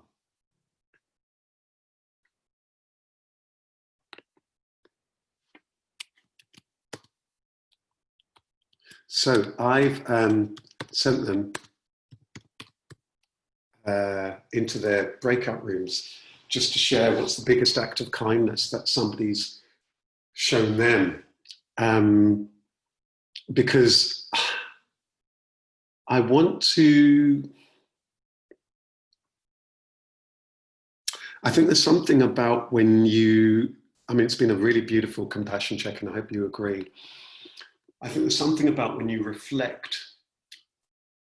So I've sent them into their breakout rooms just to share what's the biggest act of kindness that somebody's shown them. Because I want to, I think there's something about when you, I mean, it's been a really beautiful compassion check, and I hope you agree. I think there's something about when you reflect.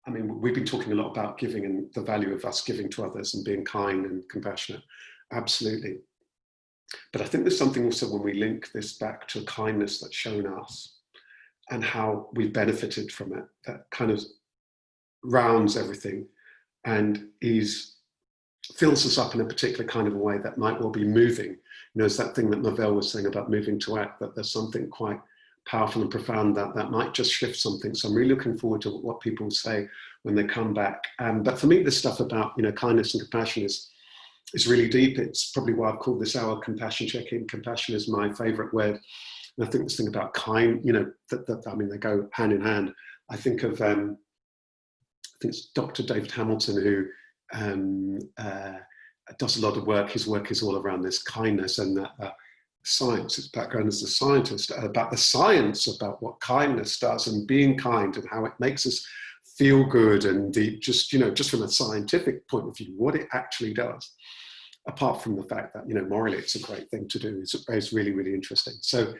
I mean, we've been talking a lot about giving and the value of us giving to others and being kind and compassionate. Absolutely. But I think there's something also when we link this back to kindness that's shown us and how we've benefited from it, that kind of rounds everything and fills us up in a particular kind of way that might well be moving You know, it's that thing that Movell was saying about moving to act, that there's something quite powerful and profound that might just shift something. So I'm really looking forward to what people say when they come back. But for me, this stuff about, you know, kindness and compassion is really deep. It's probably why I've called this hour Compassion Check-In. Compassion is my favorite word. And I think this thing about kind, you know, I mean, they go hand in hand. I think of, I think it's Dr. David Hamilton, who does a lot of work. His work is all around this kindness and that science. His background as a scientist, about the science about what kindness does and being kind and how it makes us feel good, and just, you know, just from a scientific point of view, what it actually does. Apart from the fact that, you know, morally it's a great thing to do. It's really, really interesting. So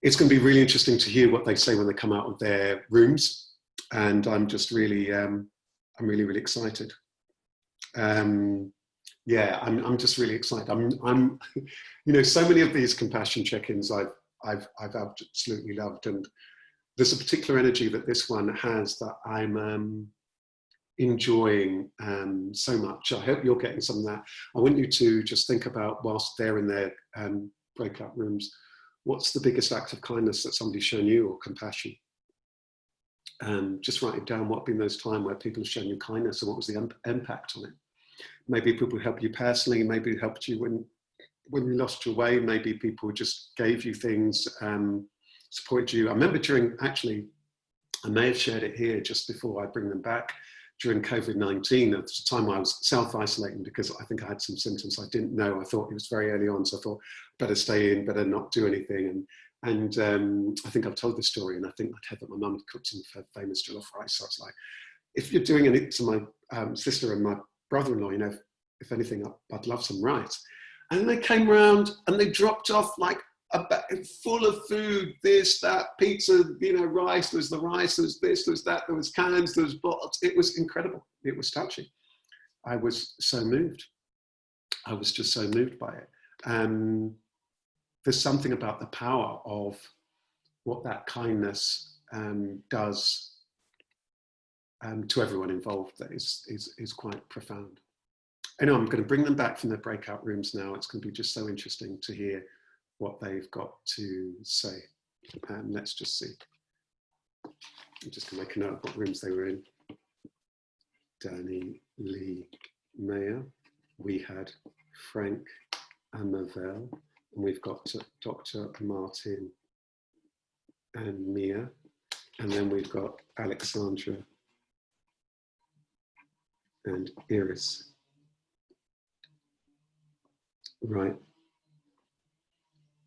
it's going to be really interesting to hear what they say when they come out of their rooms. And I'm just really, I'm really, really excited. Yeah, I'm just really excited. I'm, you know, so many of these compassion check-ins I've absolutely loved, and there's a particular energy that this one has that I'm enjoying so much. I hope you're getting some of that. I want you to just think about, whilst they're in their breakout rooms, what's the biggest act of kindness that somebody's shown you, or compassion? Just write it down. What have been those times where people have shown you kindness, and what was the impact on it? Maybe people helped you personally, maybe it helped you when you lost your way, maybe people just gave you things, supported you. I remember actually, I may have shared it here just before I bring them back, during COVID-19, at the time I was self-isolating because I think I had some symptoms I didn't know. I thought it was very early on, so I thought, better stay in, better not do anything. And I think I've told this story, and I think I'd heard that my mum cooked some famous jollof rice. So I was like, if you're doing it to my sister and my brother-in-law, you know, if anything, I'd love some rice. And they came round and they dropped off like a bag full of food, this, that, pizza, you know, rice, there was the rice, there was this, there was that, there was cans, there was bottles. It was incredible. It was touching. I was so moved. I was just so moved by it. There's something about the power of what that kindness does to everyone involved that is quite profound. Anyway, I'm going to bring them back from their breakout rooms now. It's going to be just so interesting to hear what they've got to say. Let's just see. I'm just going to make a note of what rooms they were in. Danny, Lee, Maya. We had Frank and Movell. And we've got Dr. Martin and Mia. And then we've got Aleksandra and Iris. Right.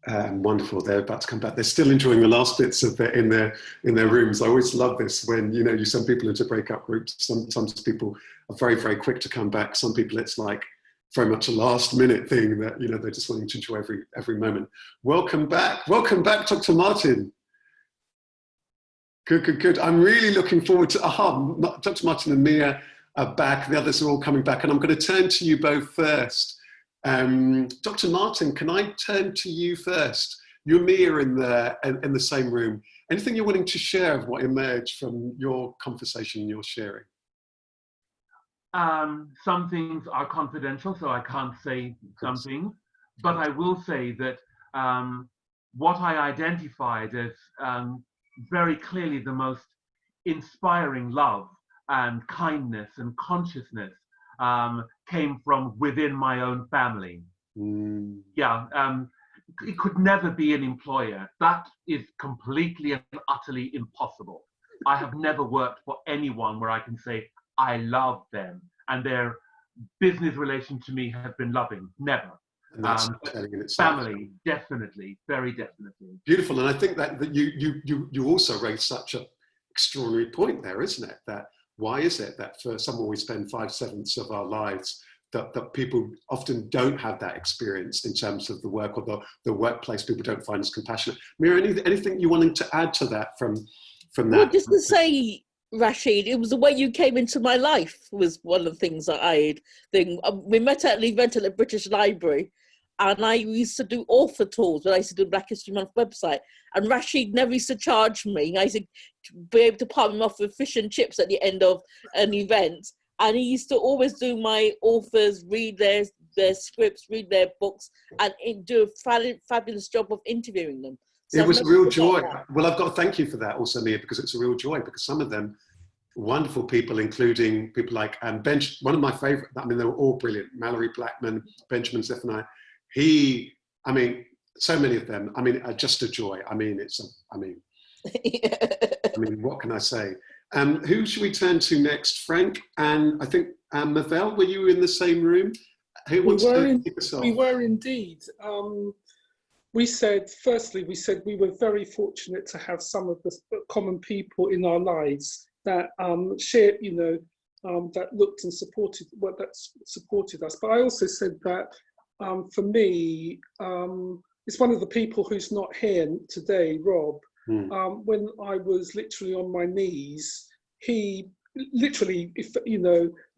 Wonderful. They're about to come back. They're still enjoying the last bits of it in their rooms. I always love this when, you know, you send people into breakout groups. Sometimes people are very, very quick to come back. Some people, it's like very much a last minute thing that, you know, they're just wanting to enjoy every moment. Welcome back. Welcome back, Dr. Martin. Good. I'm really looking forward to, Dr. Martin and Mia are back. The others are all coming back. And I'm going to turn to you both first. Dr. Martin, can I turn to you first? You and me are in the same room. Anything you're wanting to share of what emerged from your conversation you're sharing? Some things are confidential, so I can't say some things, but I will say that what I identified as very clearly the most inspiring love and kindness and consciousness came from within my own family. Yeah, it could never be an employer. That is completely and utterly impossible. I have never worked for anyone where I can say, I love them, and their business relation to me has been loving. Never. And that's telling in itself. Family, definitely, very definitely. Beautiful, and I think that you also raised such an extraordinary point there, isn't it? That why is it that for someone we spend 5/7 of our lives, that people often don't have that experience in terms of the work or the workplace? People don't find as compassionate. Mira, anything you wanted to add to that from that? Well, just to say, Rasheed, it was the way you came into my life was one of the things that we met at an event at the British Library, and I used to do author tours when I used to do Black History Month website, and Rasheed never used to charge me. I used to be able to palm him off with fish and chips at the end of an event, and he used to always do my authors, read their their scripts, read their books, and do a fabulous job of interviewing them. So it was a real joy. Well, I've got to thank you for that also, Mia, because it's a real joy, because some of them, wonderful people, including people like one of my favorite, I mean, they were all brilliant. Mallory Blackman, Benjamin Zephaniah. I mean, so many of them, I mean, just a joy. I mean, I mean, what can I say? Who should we turn to next? Frank, and I think Movell, were you in the same room? Who wants to kick us off? We were indeed. We said we were very fortunate to have some of the common people in our lives that shared, that looked and supported us. But I also said that for me, it's one of the people who's not here today, Rob. When I was literally on my knees, he literally,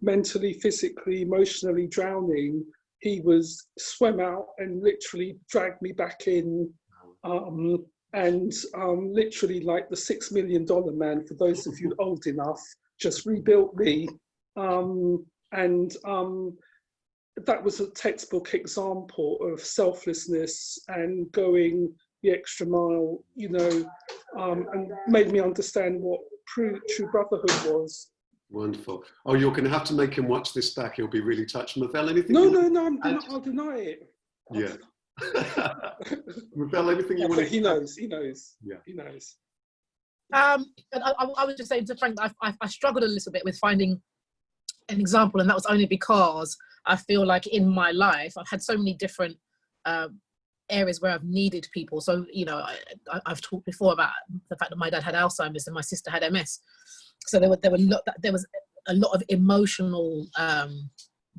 mentally, physically, emotionally drowning, he was swam out and literally dragged me back in, and literally like the $6 Million Man, for those of you old enough, just rebuilt me. And that was a textbook example of selflessness and going the extra mile, and made me understand what true brotherhood was. Wonderful. Oh, you're going to have to make him watch this back. He'll be really touched. Movell, anything? No, I'll deny it. Yeah. Movell, anything you want to? He knows. Yeah. He knows. I was just saying to Frank that I struggled a little bit with finding an example, and that was only because I feel like in my life I've had so many different areas where I've needed people. So I've talked before about the fact that my dad had Alzheimer's and my sister had MS. So there was a lot of emotional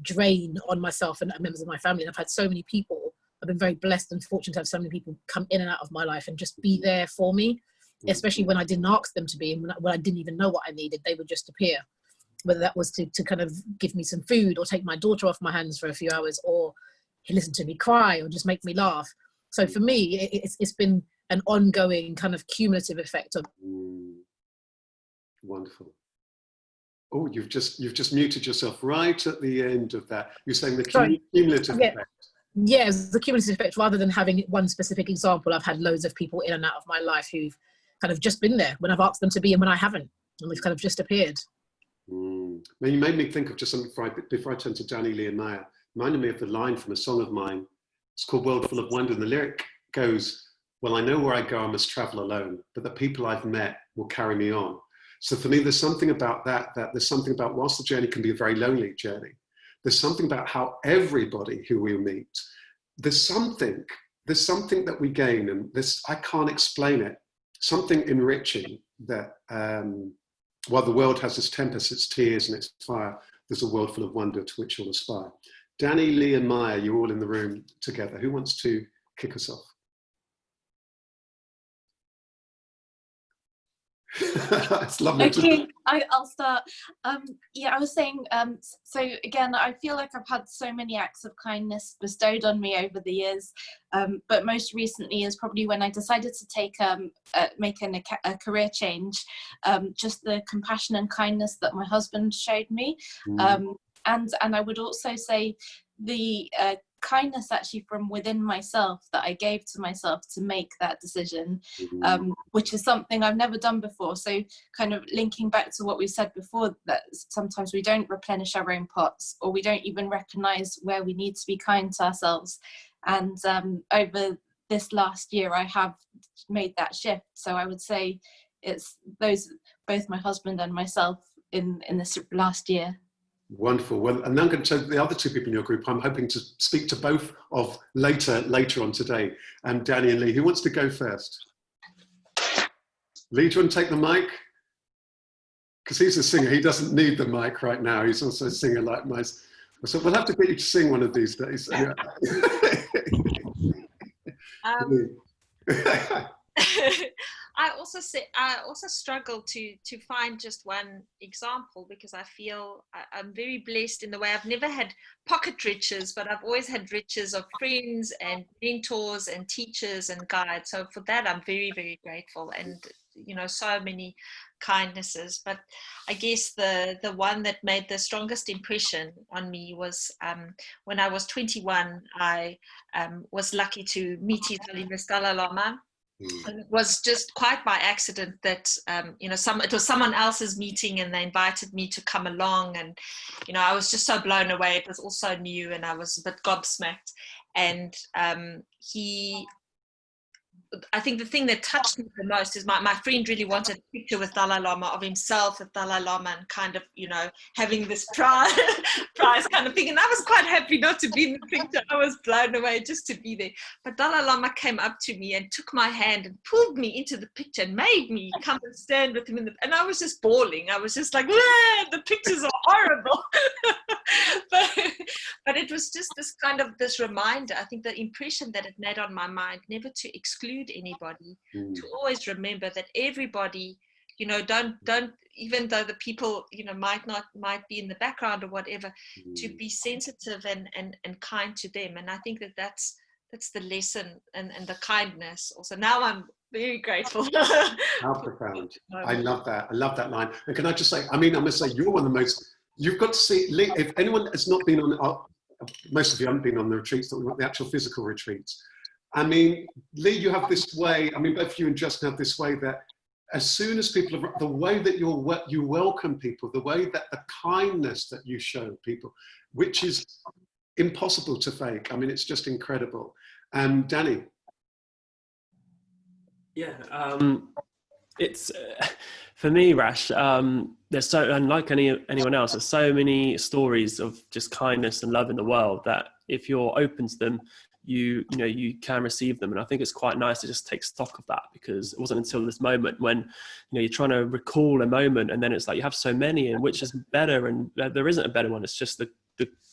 drain on myself and members of my family. And I've had so many people. I've been very blessed and fortunate to have so many people come in and out of my life and just be there for me, especially when I didn't ask them to be, and when I didn't even know what I needed, they would just appear. Whether that was to kind of give me some food, or take my daughter off my hands for a few hours, or listen to me cry, or just make me laugh. So for me, it's been an ongoing kind of cumulative effect of. Wonderful. Oh, you've just muted yourself right at the end of that. You're saying the cumulative effect. Yeah, it's the cumulative effect. Rather than having one specific example, I've had loads of people in and out of my life who've kind of just been there when I've asked them to be and when I haven't, and they've kind of just appeared. Well, you made me think of just something before I turn to Danny Lee and Maya. Reminded me of the line from a song of mine. It's called World Full of Wonder, and the lyric goes, "Well, I know where I go, I must travel alone, but the people I've met will carry me on." So for me, there's something about that there's something about, whilst the journey can be a very lonely journey, there's something about how everybody who we meet, there's something that we gain, and this, I can't explain it, something enriching that, while the world has its tempests, its tears and its fire, there's a world full of wonder to which you'll aspire. Danny, Lee and Maya, you're all in the room together. Who wants to kick us off? It's lovely. Okay, I'll start. Yeah, I was saying, so again, I feel like I've had so many acts of kindness bestowed on me over the years, but most recently is probably when I decided to take make a career change. Just the compassion and kindness that my husband showed me, and I would also say the kindness actually from within myself that I gave to myself to make that decision, which is something I've never done before. So kind of linking back to what we said before, that sometimes we don't replenish our own pots, or we don't even recognize where we need to be kind to ourselves. And over this last year, I have made that shift. So I would say it's both my husband and myself in this last year. Wonderful. Well, and now I'm going to tell the other two people in your group, I'm hoping to speak to both of later on today. Danny and Lee, who wants to go first? Lee, do you want to take the mic? Because he's a singer, he doesn't need the mic right now. He's also a singer like myself. So we'll have to get you to sing one of these days. I also struggle to find just one example, because I feel I'm very blessed in the way I've never had pocket riches, but I've always had riches of friends and mentors and teachers and guides. So for that, I'm very, very grateful, and so many kindnesses. But I guess the one that made the strongest impression on me was when I was 21. I was lucky to meet His Holiness Dalai Lama. And it was just quite by accident that it was someone else's meeting, and they invited me to come along, and I was just so blown away. It was all so new, and I was a bit gobsmacked. And I think the thing that touched me the most is my friend really wanted a picture with Dalai Lama, of himself with Dalai Lama, and kind of, having this prize kind of thing. And I was quite happy not to be in the picture. I was blown away just to be there. But Dalai Lama came up to me and took my hand and pulled me into the picture and made me come and stand with him and I was just bawling. I was just like, the pictures are horrible. But it was just this reminder. I think the impression that it made on my mind, never to exclude anybody, to always remember that everybody, don't, even though the people, might be in the background or whatever, to be sensitive and kind to them. And I think that's the lesson and the kindness also. Now I'm very grateful. How profound. I love that line. And can I just say, I must say, you're one of the most, you've got to see, if anyone has not been on, most of you haven't been on the retreats, the actual physical retreats. Lee, you have this way, both you and Justin have this way that as soon as people, the way that you welcome people, the way that the kindness that you show people, which is impossible to fake. it's just incredible. Danny. Yeah, it's for me, Rash. There's so, unlike anyone else, there's so many stories of just kindness and love in the world that if you're open to them, you can receive them. And I think it's quite nice to just take stock of that, because it wasn't until this moment when you're trying to recall a moment, and then it's like you have so many, and which is better, and there isn't a better one. It's just the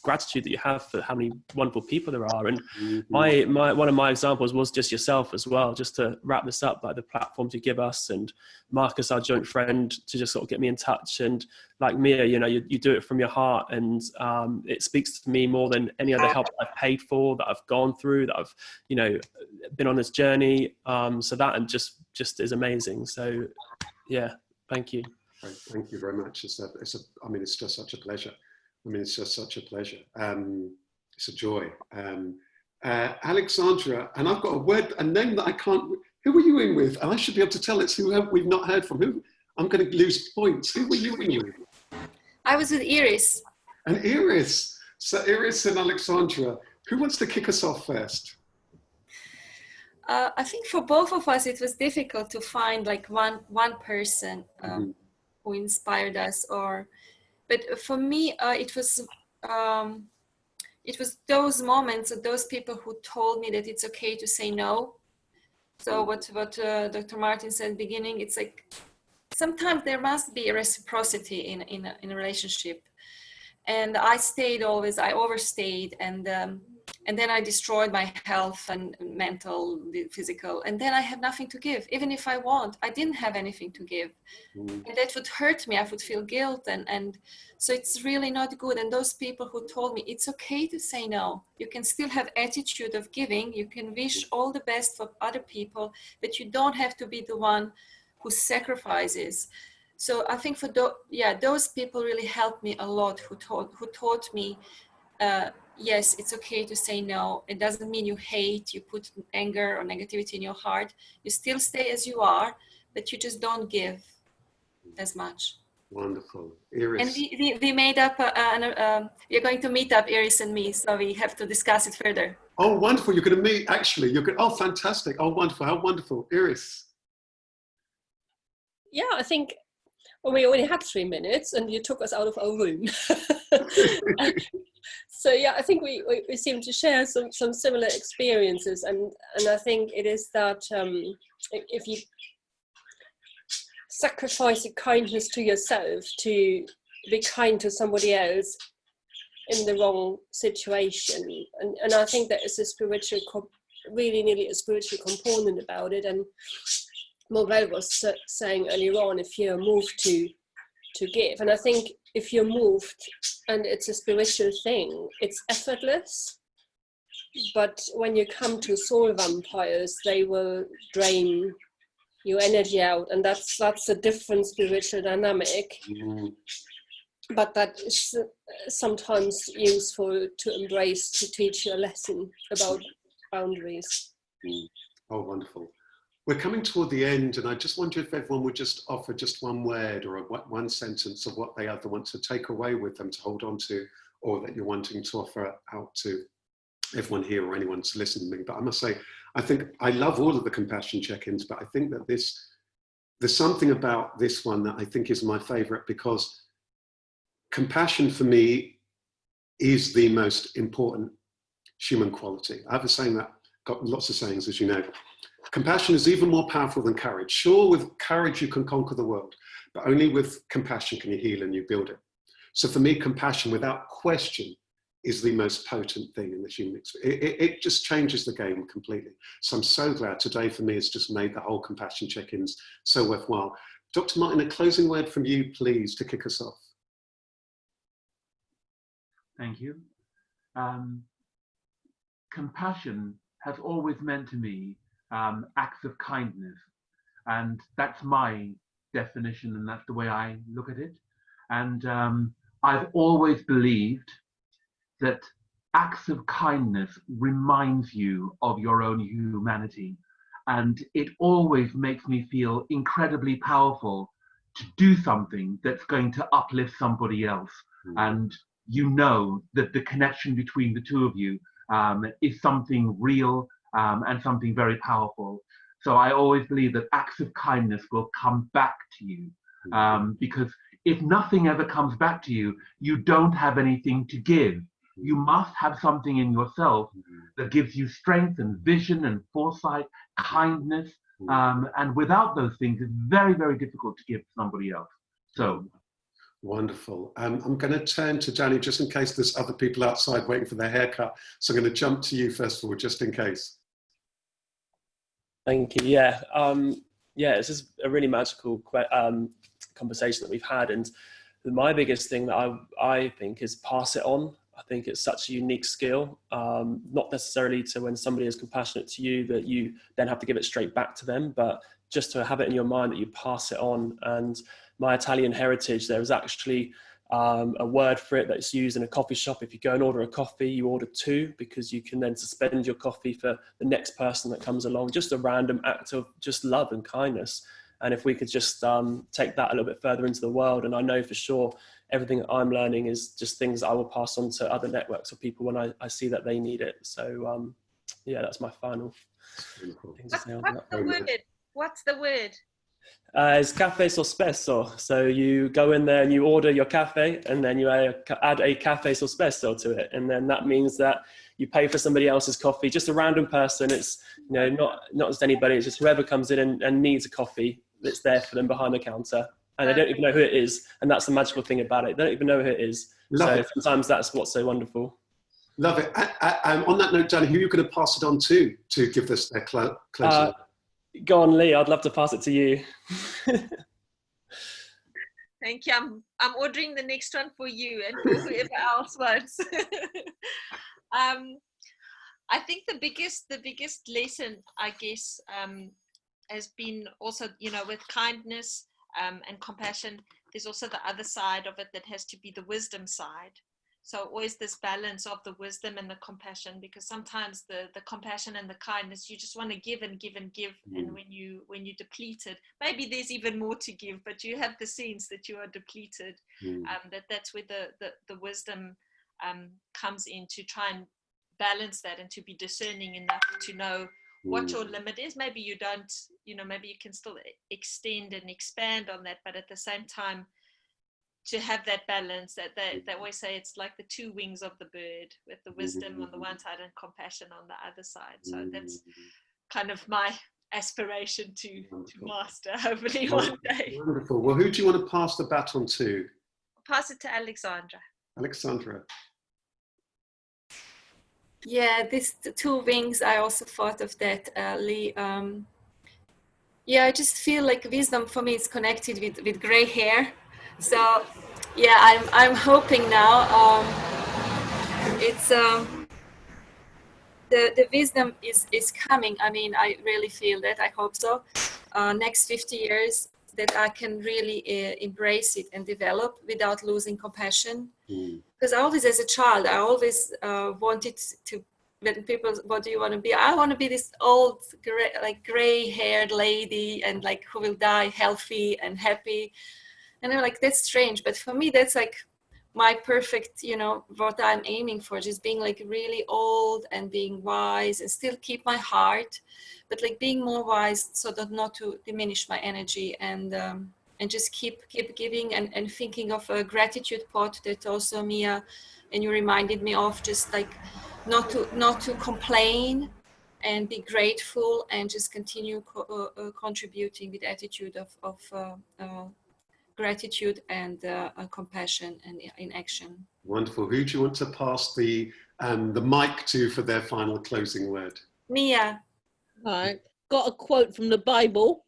gratitude that you have for how many wonderful people there are. And my one of my examples was just yourself as well, just to wrap this up, like the platforms you give us, and Marcus, our joint friend, to just sort of get me in touch. And like Mia, you do it from your heart, and it speaks to me more than any other help I've paid for, that I've gone through, that I've been on this journey. So that and just is amazing. So yeah, thank you. Right, thank you very much. It's just such a pleasure. It's just such a pleasure. It's a joy. Aleksandra, and I've got a name that I can't, who were you in with? And I should be able to tell it's who we've not heard from. Who? I'm going to lose points. Who were you in with? I was with Iris. And Iris. So Iris and Aleksandra, who wants to kick us off first? I think for both of us, it was difficult to find like one person who inspired us, but for me, it was those moments of those people who told me that it's okay to say no. So what Dr. Martin said at the beginning, it's like sometimes there must be a reciprocity in a relationship. And I overstayed, and then I destroyed my health and mental, physical, and then I have nothing to give. Even if I I didn't have anything to give. And that would hurt me. I would feel guilt. And so it's really not good. And those people who told me it's okay to say no, you can still have attitude of giving. You can wish all the best for other people, but you don't have to be the one who sacrifices. So I think for those people really helped me a lot, who taught me, yes, it's okay to say no. It doesn't mean you hate, you put anger or negativity in your heart. You still stay as you are, but you just don't give as much. Wonderful. Iris. And we made up, we're going to meet up, Iris and me, so we have to discuss it further. Oh, wonderful. You're going to meet, actually. Oh, fantastic. Oh, wonderful. How wonderful. Iris. Yeah, I think we only had 3 minutes and you took us out of our room. So yeah, I think we seem to share some similar experiences, and I think it is that if you sacrifice a kindness to yourself to be kind to somebody else in the wrong situation, and I think that is a spiritual, really nearly a spiritual component about it. And Movell was saying earlier on, if you're moved to give. And I think if you're moved and it's a spiritual thing, it's effortless. But when you come to soul vampires, they will drain your energy out, and that's a different spiritual dynamic. But that is sometimes useful to embrace, to teach you a lesson about boundaries. Oh, wonderful. We're coming toward the end, and I just wonder if everyone would just offer just one word or one sentence of what they either want to take away with them to hold on to, or that you're wanting to offer out to everyone here or anyone to listen to me. But I must say, I think I love all of the compassion check-ins, but I think that there's something about this one that I think is my favorite, because compassion for me is the most important human quality. I have a saying that, got lots of sayings, as you know. Compassion is even more powerful than courage. Sure, with courage you can conquer the world, but only with compassion can you heal and you build it. So for me, compassion, without question, is the most potent thing in the human experience. It just changes the game completely. So I'm so glad today for me has just made the whole compassion check-ins so worthwhile. Dr. Martin, a closing word from you, please, to kick us off. Thank you. Compassion has always meant to me acts of kindness, and that's my definition, and that's the way I look at it. And I've always believed that acts of kindness reminds you of your own humanity, and it always makes me feel incredibly powerful to do something that's going to uplift somebody else. And you know that the connection between the two of you is something real and something very powerful. So I always believe that acts of kindness will come back to you, because if nothing ever comes back to you, you don't have anything to give. You must have something in yourself that gives you strength and vision and foresight, kindness, and without those things, it's very, very difficult to give to somebody else. So. Wonderful. I'm going to turn to Danny just in case there's other people outside waiting for their haircut. So I'm going to jump to you first of all, just in case. Thank you. Yeah, this is a really magical conversation that we've had, and my biggest thing that I think is pass it on. I think it's such a unique skill, not necessarily to when somebody is compassionate to you that you then have to give it straight back to them, but just to have it in your mind that you pass it on. And my Italian heritage, there is actually a word for it that's used in a coffee shop. If you go and order a coffee, you order two, because you can then suspend your coffee for the next person that comes along. Just a random act of just love and kindness. And if we could just take that a little bit further into the world, and I know for sure everything that I'm learning is just things I will pass on to other networks of people when I see that they need it. So yeah, that's my final thing to say on that. What's the word? It's cafe sospeso. So you go in there and you order your cafe, and then you add a cafe sospeso to it, and then that means that you pay for somebody else's coffee, just a random person. It's not just anybody. It's just whoever comes in and needs a coffee that's there for them behind the counter, and they don't even know who it is. And that's the magical thing about it. They don't even know who it is. So sometimes that's what's so wonderful. Love it. On that note, Danny, who are you going to pass it on to give this their closing? Go on, Lee. I'd love to pass it to you. Thank you. I'm ordering the next one for you and for whoever else wants. I think the biggest lesson, I guess, has been also, with kindness and compassion, there's also the other side of it that has to be the wisdom side. So always this balance of the wisdom and the compassion, because sometimes the compassion and the kindness, you just want to give and give and give. And when you depleted, maybe there's even more to give, but you have the sense that you are depleted, that's where the wisdom comes in, to try and balance that and to be discerning enough to know what your limit is. Maybe you don't, maybe you can still extend and expand on that, but at the same time, to have that balance, that they always say it's like the two wings of the bird, with the wisdom on the one side and compassion on the other side. So that's kind of my aspiration to master, hopefully one day. Wonderful. Well, who do you want to pass the baton to? Pass it to Aleksandra. Aleksandra. Yeah, the two wings, I also thought of that, Lee. Yeah, I just feel like wisdom for me is connected with gray hair. So yeah, I'm hoping now it's the wisdom is coming. I mean, I really feel that. I hope so. Next 50 years that I can really embrace it and develop without losing compassion. Because I always, as a child, I always wanted to, when people, what do you want to be? I want to be this old, gray-haired lady, and like who will die healthy and happy. And I'm like, that's strange. But for me, that's like my perfect, you know, what I'm aiming for, just being like really old and being wise and still keep my heart, but like being more wise so that not to diminish my energy, and just keep giving and thinking of a gratitude pot that also Mia and you reminded me of, just like not to complain and be grateful and just continue contributing with attitude of gratitude and compassion and in action. Wonderful. Who do you want to pass the mic to for their final closing word? Mia. All right. Got a quote from the Bible.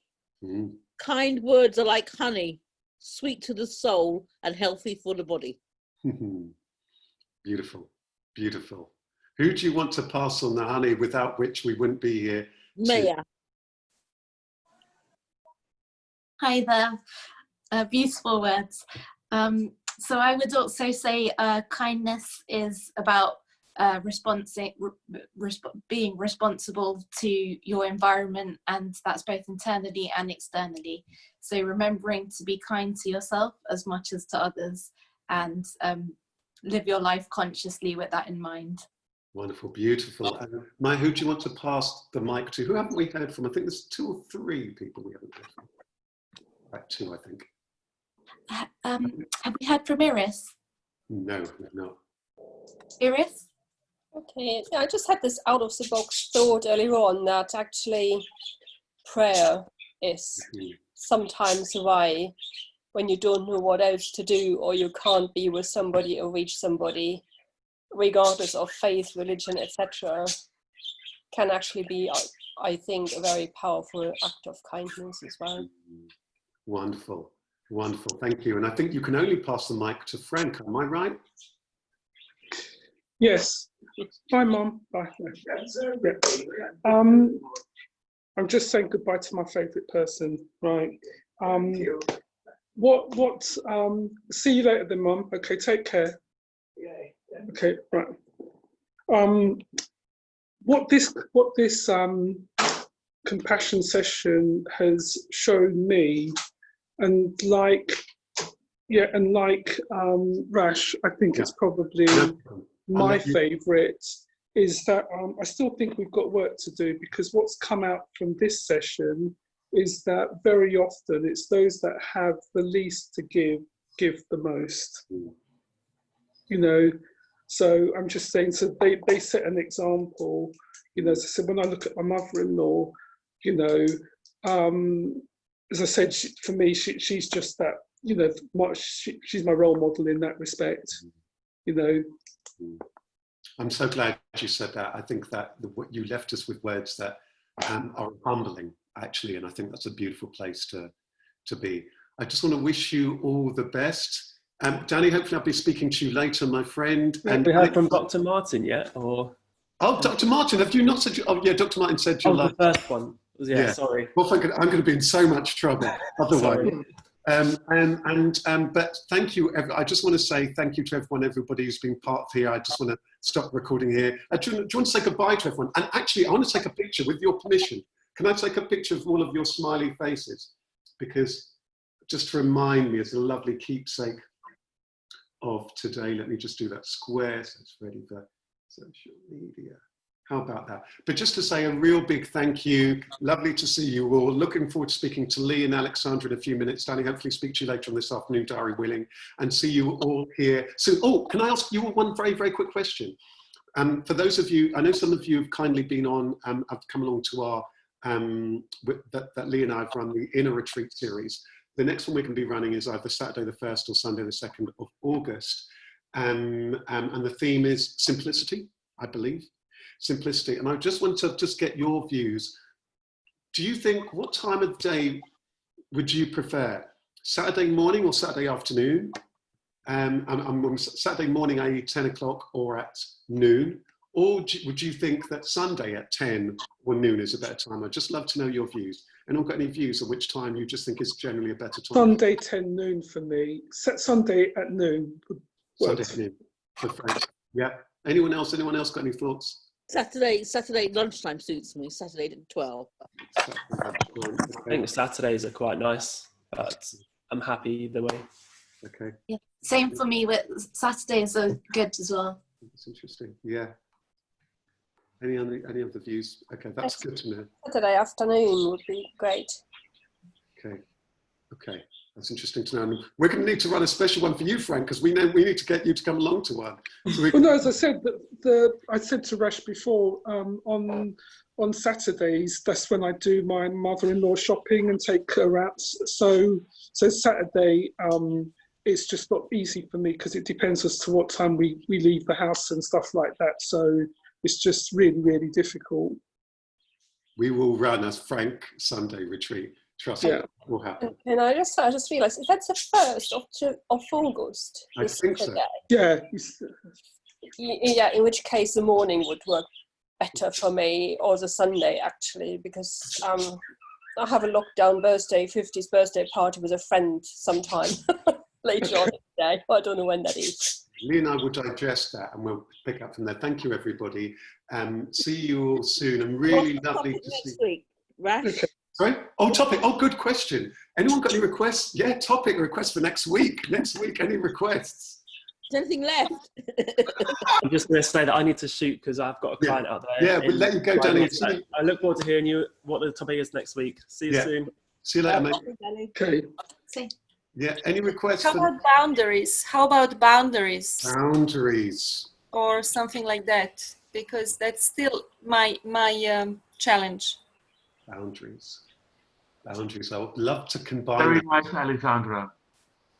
Kind words are like honey, sweet to the soul and healthy for the body. Beautiful, beautiful. Who do you want to pass on the honey, without which we wouldn't be here? Maya. Hi there. Beautiful words. So I would also say kindness is about being responsible to your environment, and that's both internally and externally. So remembering to be kind to yourself as much as to others, and live your life consciously with that in mind. Wonderful, beautiful. Maya, who do you want to pass the mic to? Who haven't we heard from? I think there's 2 or 3 people we haven't heard from. About 2, I think. Have we heard from Iris? No, we've not. Iris? Okay, I just had this out of the box thought earlier on that actually prayer is sometimes a way when you don't know what else to do, or you can't be with somebody or reach somebody, regardless of faith, religion, etc., can actually be, I think, a very powerful act of kindness as well. Wonderful, wonderful. Thank you. And I think you can only pass the mic to Frank. Am I right? Yes. Bye, Mum. Bye. Yeah. I'm just saying goodbye to my favourite person, right? See you later then, Mum. Okay, take care. Okay, right. What this compassion session has shown me, and like Rash, I think it's probably my favourite, is that I still think we've got work to do, because what's come out from this session is that very often it's those that have the least to give the most. You know, so I'm just saying, so they set an example, you know. As I said, when I look at my mother-in-law, you know, as I said, for me, she's just that, you know, she's my role model in that respect, you know. I'm so glad you said that. I think that what you left us with words that are humbling, actually, and I think that's a beautiful place to be. I just want to wish you all the best. Danny, hopefully I'll be speaking to you later, my friend. Have we heard from Dr. Martin yet? Or? Oh, Dr. Martin, have you not said? Oh, yeah, Dr. Martin said you the first one. Yeah, sorry. Well, I'm going to be in so much trouble otherwise. But thank you. I just want to say thank you to everybody who's been part of here. I just want to stop recording here. Do you want to say goodbye to everyone? And actually, I want to take a picture with your permission. Can I take a picture of all of your smiley faces? Because just to remind me, it's a lovely keepsake of today. Let me just do that square so it's ready for social media. How about that? But just to say a real big thank you. Lovely to see you all. Looking forward to speaking to Lee and Aleksandra in a few minutes. Danny, hopefully speak to you later on this afternoon, diary willing, and see you all here soon. Oh, can I ask you one very, very quick question? For those of you, I know some of you have kindly been on, have come along to our, that Lee and I have run the Inner Retreat series. The next one we're going to be running is either Saturday the 1st or Sunday the 2nd of August. And the theme is simplicity, I believe. Simplicity. And I just want to get your views. do you think, what time of day would you prefer? Saturday morning or Saturday afternoon? On Saturday morning, i.e. 10 o'clock or at noon? Or would you think that Sunday at 10 or noon is a better time? I'd just love to know your views. Anyone got any views on which time you just think is generally a better time? Sunday 10 noon for me. Sunday at noon would work. Sunday at noon for Frank. Yeah. Anyone else got any thoughts? Saturday lunchtime suits me. Saturday at 12. I think Saturdays are quite nice, but I'm happy either way. Okay. Yeah, same for me. With Saturdays are good as well. That's interesting. Yeah. Any other views? Okay, that's good to know. Saturday afternoon would be great. Okay. That's interesting to know. And we're going to need to run a special one for you, Frank, because we know we need to get you to come along to one. So Well, no, as I said, I said to Rash before, on Saturdays, that's when I do my mother-in-law shopping and take her out. So Saturday, it's just not easy for me because it depends as to what time we leave the house and stuff like that. So it's just really, really difficult. we will run a Frank Sunday retreat. Trust me, it will happen. And I just realised, that's the 1st of August. I think so. Yeah, in which case the morning would work better for me, or the Sunday actually, because I have a lockdown 50th birthday party with a friend sometime later on in the day. I don't know when that is. Lee and I will digest that and we'll pick up from there. Thank you, everybody. See you all soon and really lovely to see you. Next week, Rash. Okay. Sorry? Oh, topic. Oh, good question. Anyone got any requests? Yeah, topic requests for next week. Next week, any requests? Is anything left? I'm just going to say that I need to shoot because I've got a client out there. Yeah, we'll let you go, Danny. I look forward to hearing you what the topic is next week. See you soon. See you later, mate. Okay. See. Yeah, any requests? How about boundaries? Boundaries. Or something like that, because that's still my challenge. Boundaries. I would love to combine. Very nice, Aleksandra.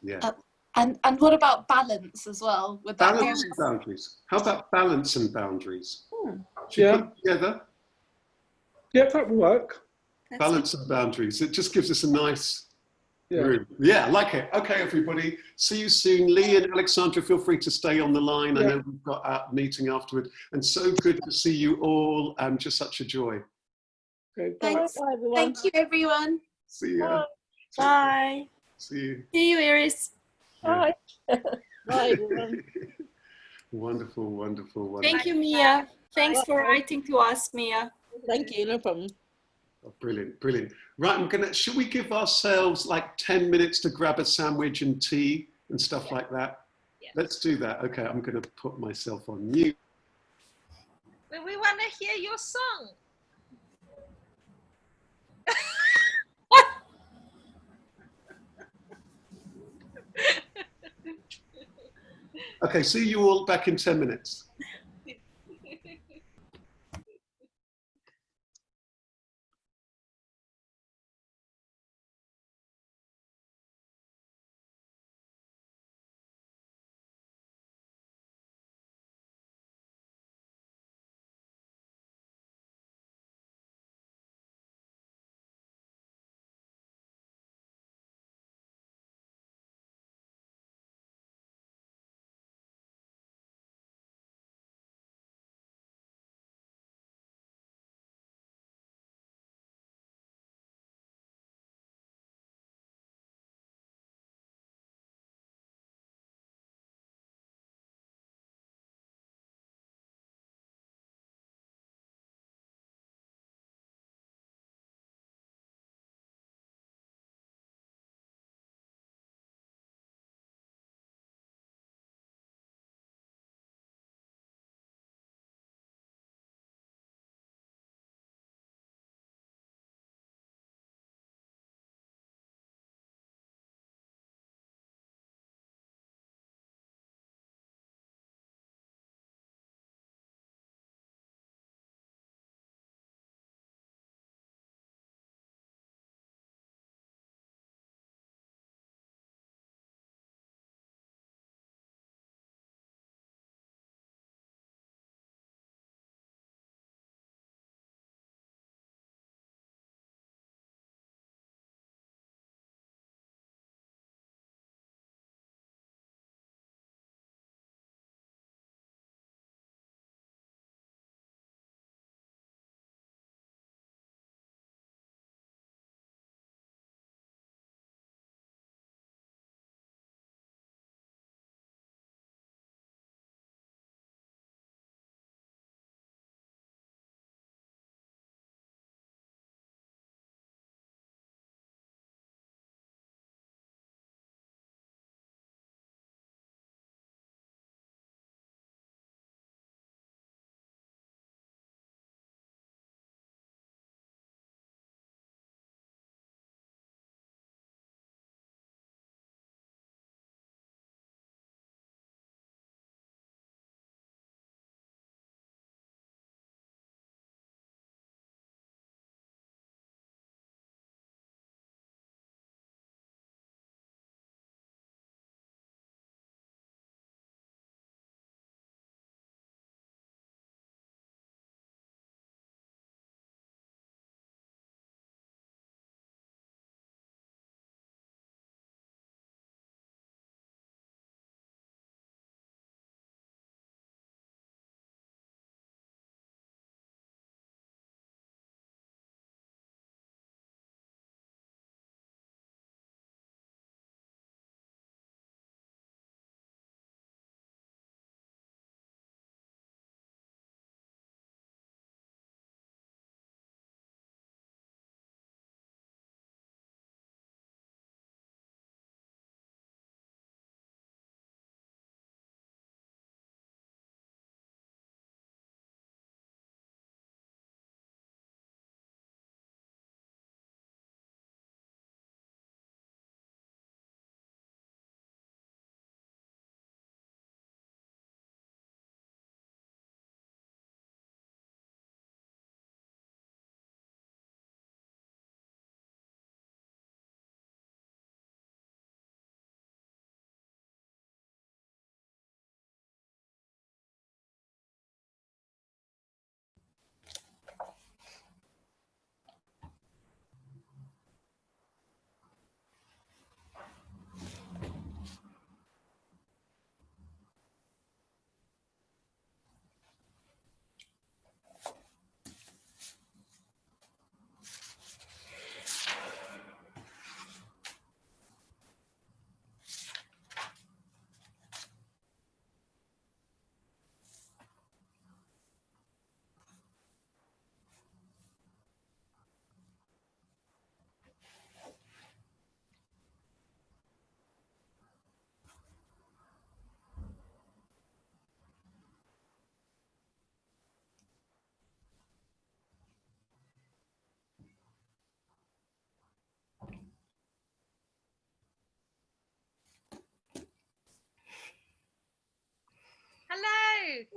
Yeah. And what about balance as well? Would that Balance and boundaries. How about balance and boundaries? Should Yeah. we put together? Yeah, that will work. Balance and boundaries. It just gives us a nice Yeah. room. Yeah, I like it. Okay, everybody. See you soon. Lee and Aleksandra, feel free to stay on the line. I know we've got a meeting afterward. And so good to see you all. Just such a joy. Okay, Thanks. Bye, everyone. Thank you, everyone. See you. Bye. See you. See you, Iris. Bye. Bye, everyone. Wonderful, wonderful, wonderful. Thank you, Mia. Thanks for writing to us, Mia. Thank you, no problem. Oh, brilliant, brilliant. Right, should we give ourselves like 10 minutes to grab a sandwich and tea and stuff like that? Yeah. Let's do that. Okay, I'm going to put myself on mute. We want to hear your song. Okay, see you all back in 10 minutes.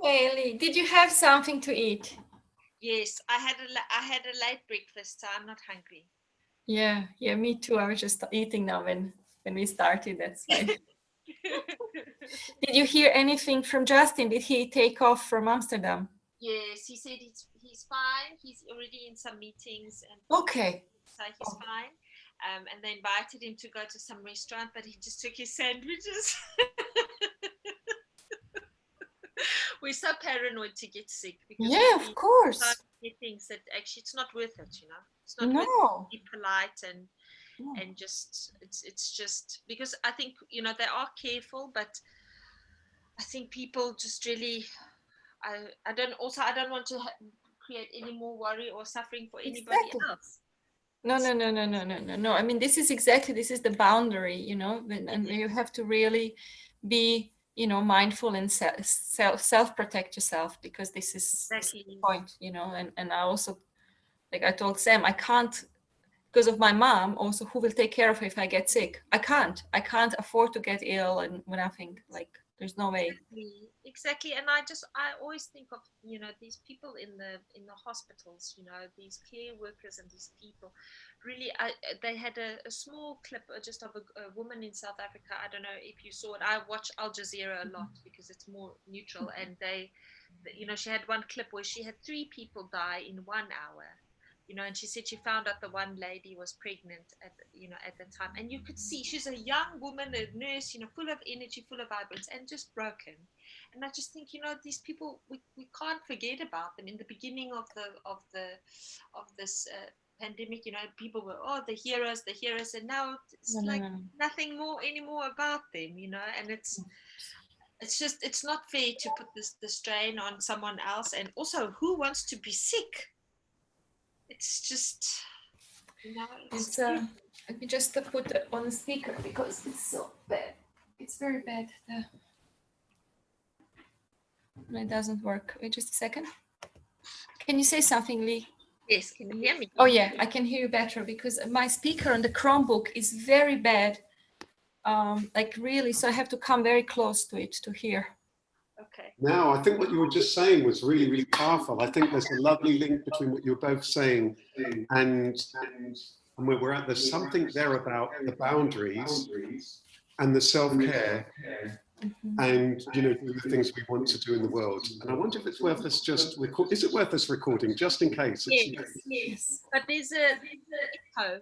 Haley, did you have something to eat? Yes, I had a late breakfast, so I'm not hungry. Yeah, me too. I was just eating now when we started. That's why. Did you hear anything from Justin? Did he take off from Amsterdam? Yes, he said he's fine. He's already in some meetings and Okay. so he's fine. And they invited him to go to some restaurant, but he just took his sandwiches. We're so paranoid to get sick because of course. things that actually it's not worth it, you know. It's not worth it to be polite and just it's just because I think, you know, they are careful, but I think people just really I don't want to create any more worry or suffering for anybody else. No. I mean, this is the boundary, you know, and you have to really be, you know, mindful and self-protect yourself, because this is the point, you know, and I also, like I told Sam, I can't, because of my mom also, who will take care of her if I get sick? I can't afford to get ill and nothing, like there's no way. Exactly. And I always think of, you know, these people in the hospitals, you know, these care workers and these people really, they had a small clip just of a woman in South Africa. I don't know if you saw it. I watch Al Jazeera a lot because it's more neutral, and they, you know, she had one clip where she had 3 people die in 1 hour. You know, and she said she found out the one lady was pregnant at the time, and you could see she's a young woman, a nurse, you know, full of energy, full of vibrance, and just broken. And I just think, you know, these people, we can't forget about them. In the beginning of this pandemic, you know, people were the heroes, and now it's nothing more anymore about them, you know, and it's just, it's not fair to put the strain on someone else. And also, who wants to be sick? It's just, you know, let me just put it on speaker because it's so bad. It's very bad. It doesn't work. Wait just a second. Can you say something, Lee? Yes, can you hear me? Oh yeah, I can hear you better because my speaker on the Chromebook is very bad. Like really, so I have to come very close to it to hear. Okay. Now, I think what you were just saying was really, really powerful. I think there's a lovely link between what you're both saying and where we're at. There's something there about the boundaries and the self-care and, you know, doing the things we want to do in the world. And I wonder if it's worth us just record. Is it worth us recording just in case? Yes. But there's a echo.